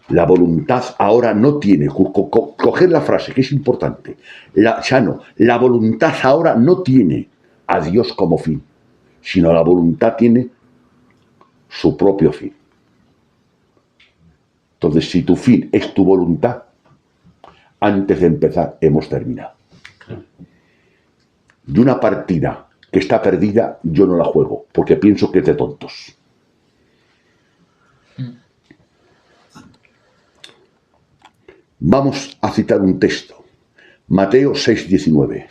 La voluntad ahora no tiene, coger la frase que es importante, la voluntad ahora no tiene a Dios como fin, sino la voluntad tiene su propio fin. Entonces, si tu fin es tu voluntad, antes de empezar hemos terminado. Y una partida que está perdida, yo no la juego, porque pienso que es de tontos. Vamos a citar un texto. Mateo 6:19.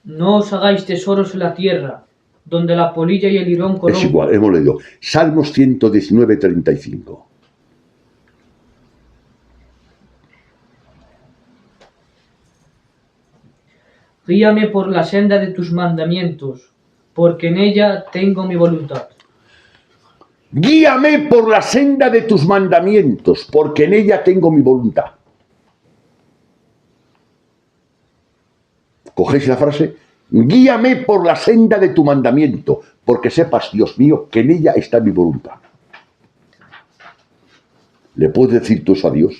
No os hagáis tesoros en la tierra, donde la polilla y el lirón corrompen. Es igual, hemos leído. Salmos 119:35. Guíame por la senda de tus mandamientos, porque en ella tengo mi voluntad. Guíame por la senda de tus mandamientos, porque en ella tengo mi voluntad. ¿Cogéis la frase? Guíame por la senda de tu mandamiento, porque sepas, Dios mío, que en ella está mi voluntad. ¿Le puedes decir tú eso a Dios?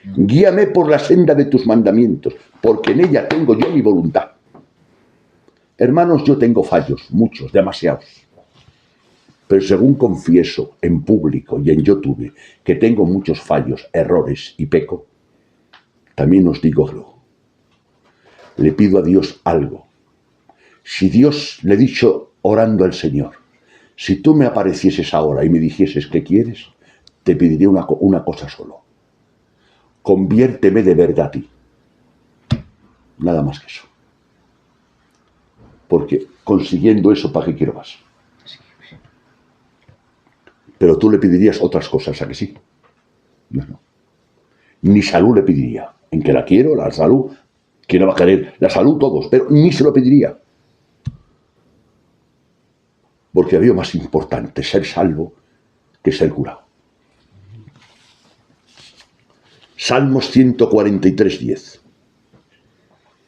Guíame por la senda de tus mandamientos, porque en ella tengo yo mi voluntad. Hermanos, yo tengo fallos, muchos, demasiados. Pero según confieso en público y en YouTube que tengo muchos fallos, errores y peco, también os digo algo. Le pido a Dios algo. Si Dios, le he dicho orando al Señor, si tú me aparecieses ahora y me dijeses qué quieres, te pediría una cosa solo. Conviérteme de verdad a ti. Nada más que eso. Porque consiguiendo eso, ¿para qué quiero más? Pero tú le pedirías otras cosas, ¿a que sí? No. Ni salud le pediría. En que la quiero, la salud, que no va a querer la salud todos, pero ni se lo pediría. Porque había más importante ser salvo que ser curado. Salmos 143:10.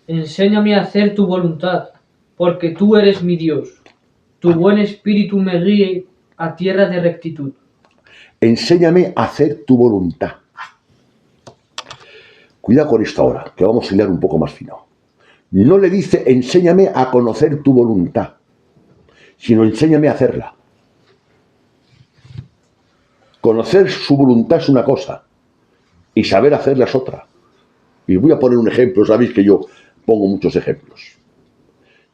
Enséñame a hacer tu voluntad, porque tú eres mi Dios. Tu buen espíritu me guíe a tierra de rectitud. Enséñame a hacer tu voluntad. Cuidado con esto ahora, que vamos a hilar un poco más fino. No le dice enséñame a conocer tu voluntad, sino enséñame a hacerla. Conocer su voluntad es una cosa y saber hacerla es otra. Y voy a poner un ejemplo, sabéis que yo pongo muchos ejemplos.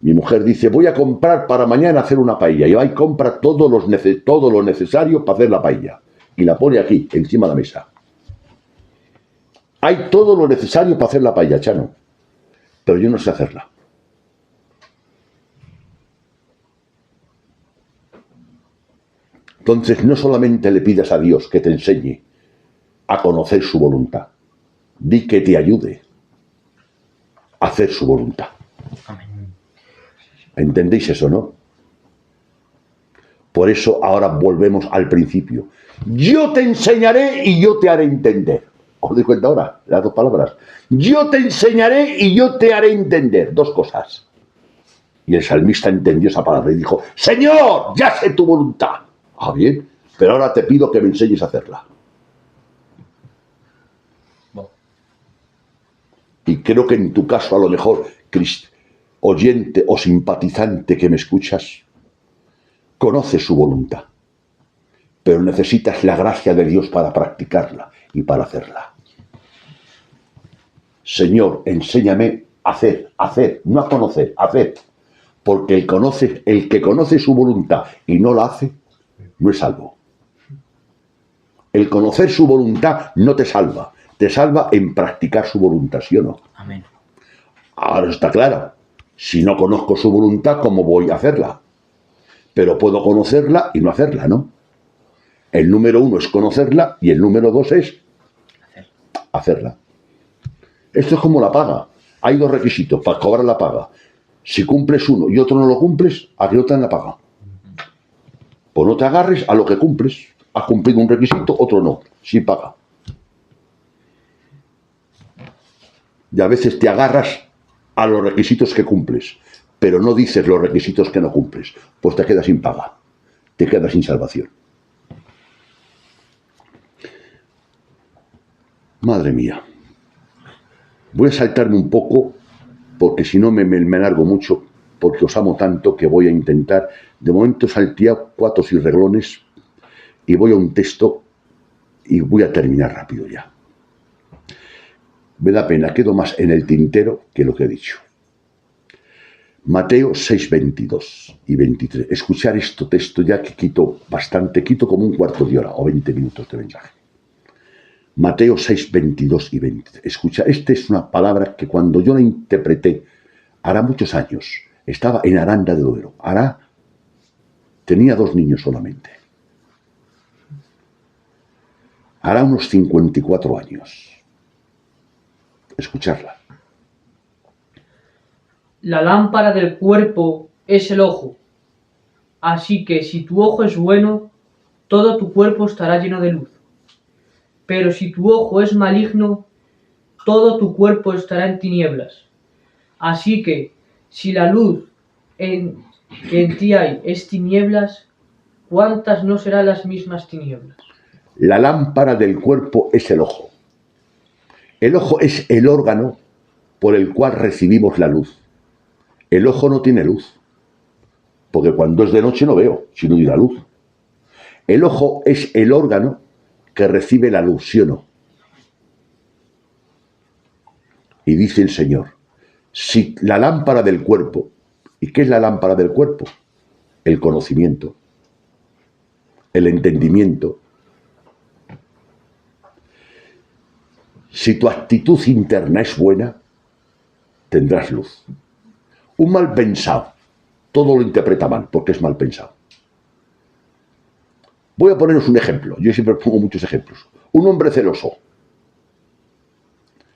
Mi mujer dice, voy a comprar para mañana hacer una paella, y va y compra todo lo necesario para hacer la paella, y la pone aquí, encima de la mesa. Hay todo lo necesario para hacer la paella, Chano, pero yo no sé hacerla. Entonces, no solamente le pidas a Dios que te enseñe a conocer su voluntad, di que te ayude a hacer su voluntad. Amén. ¿Entendéis eso, no? Por eso ahora volvemos al principio. Yo te enseñaré y yo te haré entender. ¿Os doy cuenta ahora? Las dos palabras. Yo te enseñaré y yo te haré entender. Dos cosas. Y el salmista entendió esa palabra y dijo, Señor, ya sé tu voluntad. Ah, bien, pero ahora te pido que me enseñes a hacerla. Y creo que en tu caso, a lo mejor, oyente o simpatizante que me escuchas, conoces su voluntad, pero necesitas la gracia de Dios para practicarla y para hacerla. Señor, enséñame a hacer, no a conocer, a hacer, porque el que conoce su voluntad y no la hace, no es salvo. El conocer su voluntad no te salva en practicar su voluntad, ¿sí o no? Amén. Ahora está claro. Si no conozco su voluntad, ¿cómo voy a hacerla? Pero puedo conocerla y no hacerla, ¿no? El número 1 es conocerla y el número 2 es hacerla. Esto es como la paga. Hay dos requisitos para cobrar la paga. Si cumples uno y otro no lo cumples, ¿a qué no te dan la paga? Pues no te agarres a lo que cumples. Has cumplido un requisito, otro no. Sí paga. Y a veces te agarras a los requisitos que cumples, pero no dices los requisitos que no cumples, pues te quedas sin paga, te quedas sin salvación. Madre mía, voy a saltarme un poco, porque si no me largo mucho, porque os amo tanto que voy a intentar. De momento he salteado 4 o 6 reglones y voy a un texto y voy a terminar rápido ya. Me da pena, quedo más en el tintero que lo que he dicho. Mateo 6, 22 y 23. Escuchar este texto ya que quito bastante, quito como un cuarto de hora o 20 minutos de mensaje. Mateo 6, 22 y 23. Escucha, esta es una palabra que cuando yo la interpreté, hará muchos años, estaba en Aranda de Duero. Tenía 2 niños solamente. Hará unos 54 años. Escucharla. La lámpara del cuerpo es el ojo. Así que si tu ojo es bueno, todo tu cuerpo estará lleno de luz. Pero si tu ojo es maligno, todo tu cuerpo estará en tinieblas. Así que si la luz que en ti hay es tinieblas, ¿cuántas no serán las mismas tinieblas? La lámpara del cuerpo es el ojo. El ojo es el órgano por el cual recibimos la luz. El ojo no tiene luz, porque cuando es de noche no veo, si no hay la luz. El ojo es el órgano que recibe la luz, ¿sí o no? Y dice el Señor, si la lámpara del cuerpo, ¿y qué es la lámpara del cuerpo? El conocimiento, el entendimiento. Si tu actitud interna es buena, tendrás luz. Un mal pensado, todo lo interpreta mal, porque es mal pensado. Voy a poneros un ejemplo, yo siempre pongo muchos ejemplos. Un hombre celoso.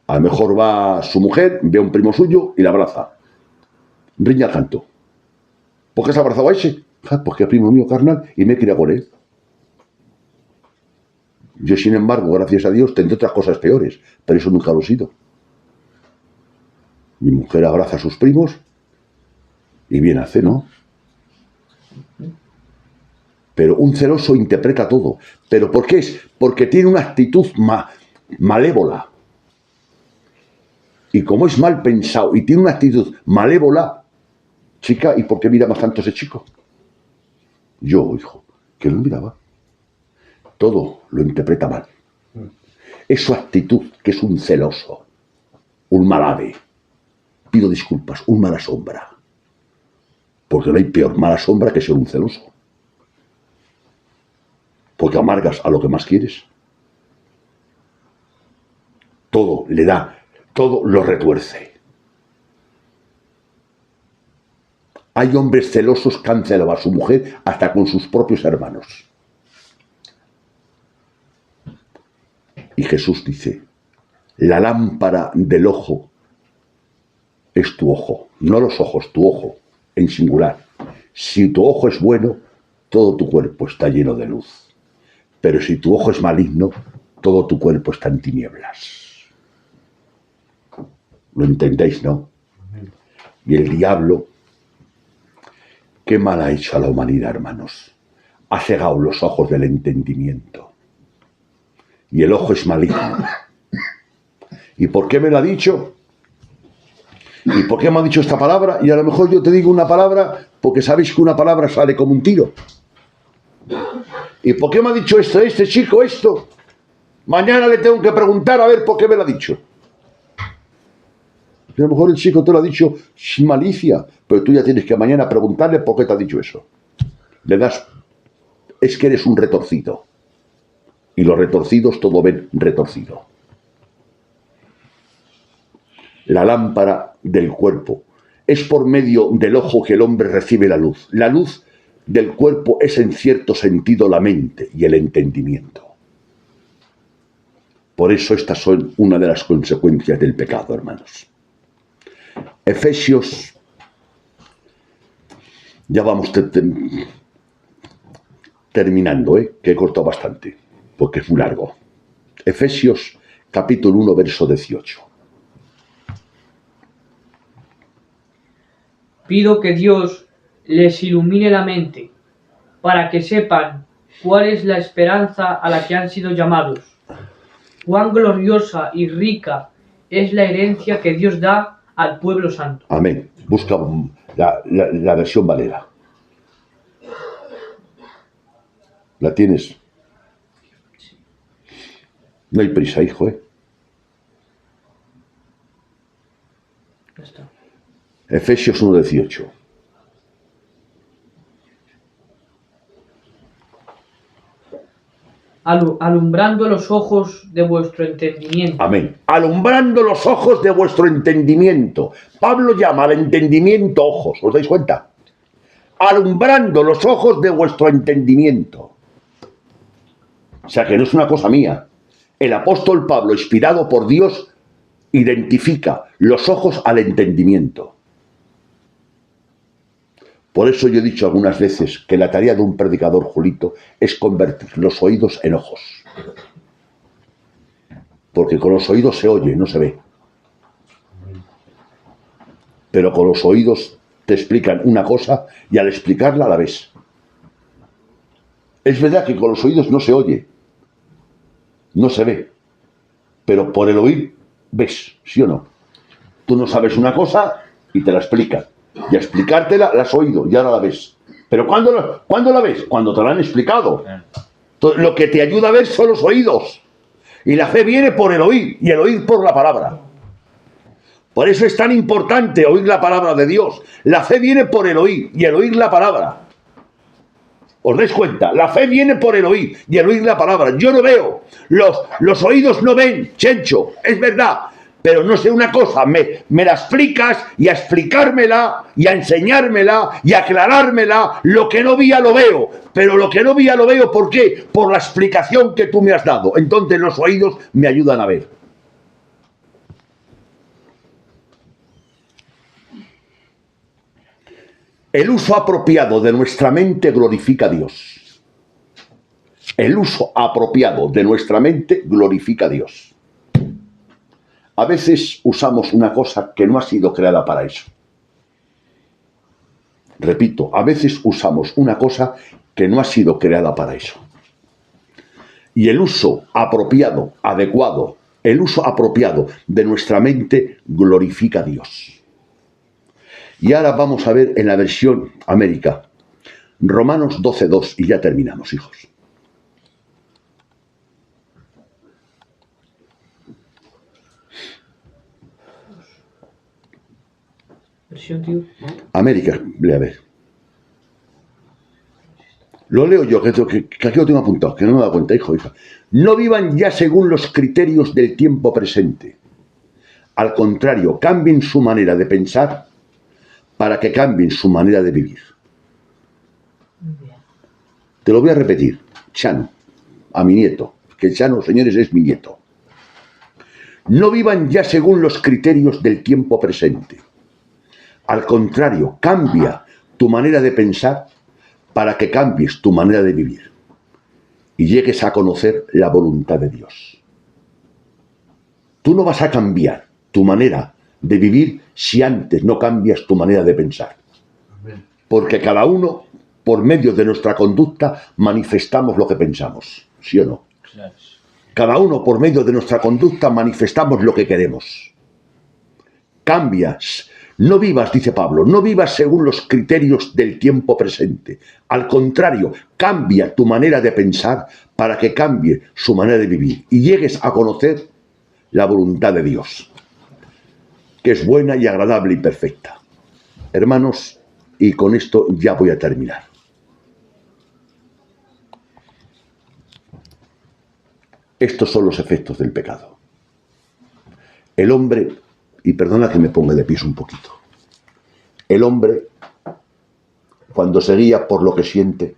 A lo mejor va su mujer, ve a un primo suyo y la abraza. Riña tanto. ¿Por qué se ha abrazado a ese? Porque es primo mío carnal y me he criado con él. Yo, sin embargo, gracias a Dios, tendré otras cosas peores, pero eso nunca lo he sido. Mi mujer abraza a sus primos y bien hace, ¿no? Pero un celoso interpreta todo. ¿Pero por qué es? Porque tiene una actitud malévola. Y como es mal pensado y tiene una actitud malévola, chica, ¿y por qué mira más tanto ese chico? Yo, hijo, que lo miraba. Todo lo interpreta mal. Es su actitud, que es un celoso, un mal ave. Pido disculpas, un mala sombra. Porque no hay peor mala sombra que ser un celoso. Porque amargas a lo que más quieres. Todo le da, todo lo retuerce. Hay hombres celosos que han celado a su mujer hasta con sus propios hermanos. Y Jesús dice, la lámpara del ojo es tu ojo, no los ojos, tu ojo, en singular. Si tu ojo es bueno, todo tu cuerpo está lleno de luz. Pero si tu ojo es maligno, todo tu cuerpo está en tinieblas. ¿Lo entendéis, no? Y el diablo, qué mal ha hecho a la humanidad, hermanos. Ha cegado los ojos del entendimiento. Y el ojo es maligno. ¿Y por qué me lo ha dicho? ¿Y por qué me ha dicho esta palabra? Y a lo mejor yo te digo una palabra porque sabéis que una palabra sale como un tiro. ¿Y por qué me ha dicho esto, este chico, esto? Mañana le tengo que preguntar a ver por qué me lo ha dicho. Y a lo mejor el chico te lo ha dicho sin malicia, pero tú ya tienes que mañana preguntarle por qué te ha dicho eso. Le das... Es que eres un retorcido. Y los retorcidos todo ven retorcido. La lámpara del cuerpo. Es por medio del ojo que el hombre recibe la luz. La luz del cuerpo es en cierto sentido la mente y el entendimiento. Por eso estas son una de las consecuencias del pecado, hermanos. Efesios, ya vamos terminando, que he cortado bastante, porque es muy largo. Efesios capítulo 1, verso 18. pido que Dios les ilumine la mente para que sepan cuál es la esperanza a la que han sido llamados, cuán gloriosa y rica es la herencia que Dios da al pueblo santo. Amén. Busca la versión Valera. ¿La tienes? No hay prisa, hijo, ¿eh? Ya está. Efesios 1:18. Alumbrando los ojos de vuestro entendimiento. Amén. Alumbrando los ojos de vuestro entendimiento. Pablo llama al entendimiento ojos, ¿os dais cuenta? Alumbrando los ojos de vuestro entendimiento. O sea que no es una cosa mía. El apóstol Pablo, inspirado por Dios, identifica los ojos al entendimiento. Por eso yo he dicho algunas veces que la tarea de un predicador, Julito, es convertir los oídos en ojos. Porque con los oídos se oye, no se ve. Pero con los oídos te explican una cosa y al explicarla la ves. Es verdad que con los oídos no se oye, no se ve, pero por el oír ves, ¿sí o no? Tú no sabes una cosa y te la explican. Y a explicártela la has oído y ahora la ves. Pero ¿cuándo la ves? Cuando te la han explicado. Entonces, lo que te ayuda a ver son los oídos. Y la fe viene por el oír y el oír por la palabra. Por eso es tan importante oír la palabra de Dios. La fe viene por el oír y el oír la palabra. ¿Os dais cuenta? La fe viene por el oír y el oír la palabra. Yo no veo. Los oídos no ven, Chencho, es verdad. Pero no sé una cosa, me la explicas y a explicármela y a enseñármela y a aclarármela, lo que no veía lo veo. Pero lo que no veía lo veo, ¿por qué? Por la explicación que tú me has dado. Entonces los oídos me ayudan a ver. El uso apropiado de nuestra mente glorifica a Dios. El uso apropiado de nuestra mente glorifica a Dios. A veces usamos una cosa que no ha sido creada para eso. Repito, a veces usamos una cosa que no ha sido creada para eso. Y el uso apropiado, adecuado, el uso apropiado de nuestra mente glorifica a Dios. Y ahora vamos a ver en la versión América, Romanos 12:2, y ya terminamos, hijos. América, lea a ver. Lo leo yo, que aquí lo tengo apuntado, que no me he dado cuenta, hijo, hija. No vivan ya según los criterios del tiempo presente. Al contrario, cambien su manera de pensar para que cambien su manera de vivir. Te lo voy a repetir, Chano, a mi nieto, que Chano, señores, es mi nieto. No vivan ya según los criterios del tiempo presente. Al contrario, cambia tu manera de pensar para que cambies tu manera de vivir y llegues a conocer la voluntad de Dios. Tú no vas a cambiar tu manera de vivir si antes no cambias tu manera de pensar. Porque cada uno, por medio de nuestra conducta, manifestamos lo que pensamos, ¿sí o no? Cada uno, por medio de nuestra conducta, manifestamos lo que queremos. Cambias. No vivas, dice Pablo, no vivas según los criterios del tiempo presente. Al contrario, cambia tu manera de pensar para que cambie su manera de vivir y llegues a conocer la voluntad de Dios, que es buena y agradable y perfecta. Hermanos, y con esto ya voy a terminar. Estos son los efectos del pecado. El hombre, y perdona que me ponga de pies un poquito, el hombre, cuando se guía por lo que siente,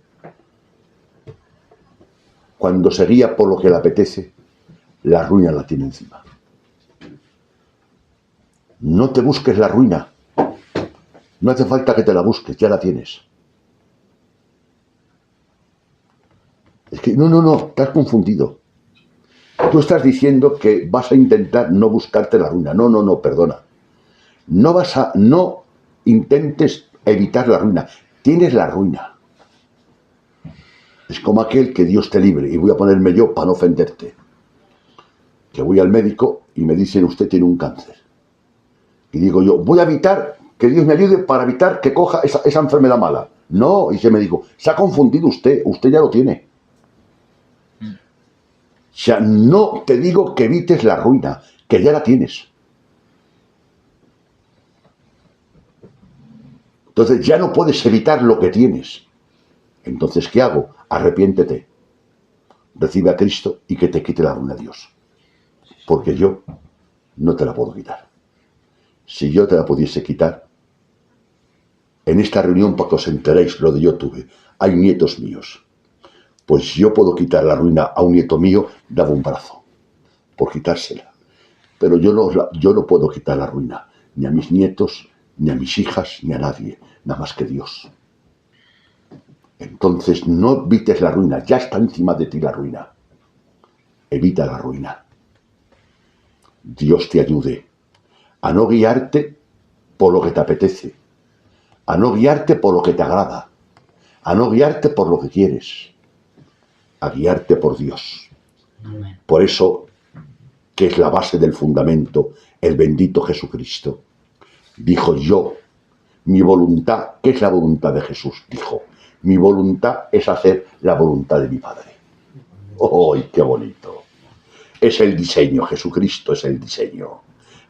cuando se guía por lo que le apetece, la ruina la tiene encima. No te busques la ruina. No hace falta que te la busques, ya la tienes. Es que no, estás confundido. Tú estás diciendo que vas a intentar no buscarte la ruina. No, perdona. No intentes evitar la ruina. Tienes la ruina. Es como aquel que Dios te libre, y voy a ponerme yo para no ofenderte, que voy al médico y me dicen usted tiene un cáncer. Y digo yo, voy a evitar, que Dios me ayude para evitar que coja esa enfermedad mala. No, dice el médico, se ha confundido usted ya lo tiene. O sea, no te digo que evites la ruina, que ya la tienes. Entonces ya no puedes evitar lo que tienes. Entonces, ¿qué hago? Arrepiéntete, recibe a Cristo y que te quite la ruina a Dios. Porque yo no te la puedo quitar. Si yo te la pudiese quitar, en esta reunión, para que os enteréis lo de yo tuve, hay nietos míos. Pues yo puedo quitar la ruina a un nieto mío, daba un brazo, por quitársela. Pero yo no puedo quitar la ruina, ni a mis nietos, ni a mis hijas, ni a nadie, nada más que Dios. Entonces no evites la ruina, ya está encima de ti la ruina. Evita la ruina. Dios te ayude a no guiarte por lo que te apetece, a no guiarte por lo que te agrada, a no guiarte por lo que quieres, a guiarte por Dios. Amén. Por eso, que es la base del fundamento, el bendito Jesucristo dijo yo, mi voluntad, ¿qué es la voluntad de Jesús? Dijo, mi voluntad es hacer la voluntad de mi Padre. ¡Oh, qué bonito! Es el diseño, Jesucristo es el diseño.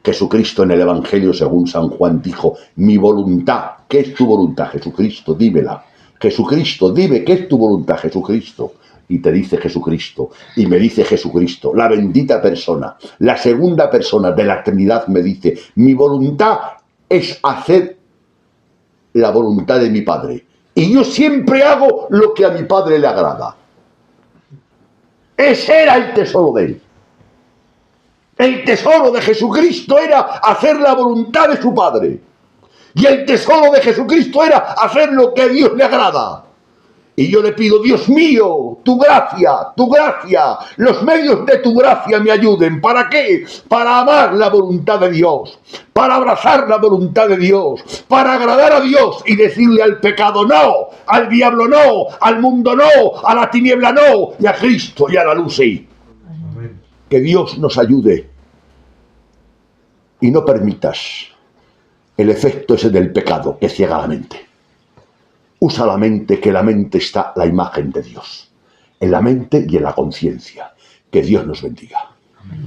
Jesucristo en el Evangelio según San Juan dijo, mi voluntad, ¿qué es tu voluntad, Jesucristo? Dímela. Jesucristo, dime, ¿qué es tu voluntad, Jesucristo? Y te dice Jesucristo, y me dice Jesucristo, la bendita persona, la segunda persona de la Trinidad me dice, mi voluntad es hacer la voluntad de mi Padre. Y yo siempre hago lo que a mi Padre le agrada. Ese era el tesoro de él. El tesoro de Jesucristo era hacer la voluntad de su Padre. Y el tesoro de Jesucristo era hacer lo que a Dios le agrada. Y yo le pido, Dios mío, tu gracia, los medios de tu gracia me ayuden. ¿Para qué? Para amar la voluntad de Dios, para abrazar la voluntad de Dios, para agradar a Dios y decirle al pecado no, al diablo no, al mundo no, a la tiniebla no, y a Cristo y a la luz sí. Amén. Que Dios nos ayude y no permitas el efecto ese del pecado que ciega la mente. Usa la mente, que la mente está la imagen de Dios. En la mente y en la conciencia. Que Dios nos bendiga. Amén.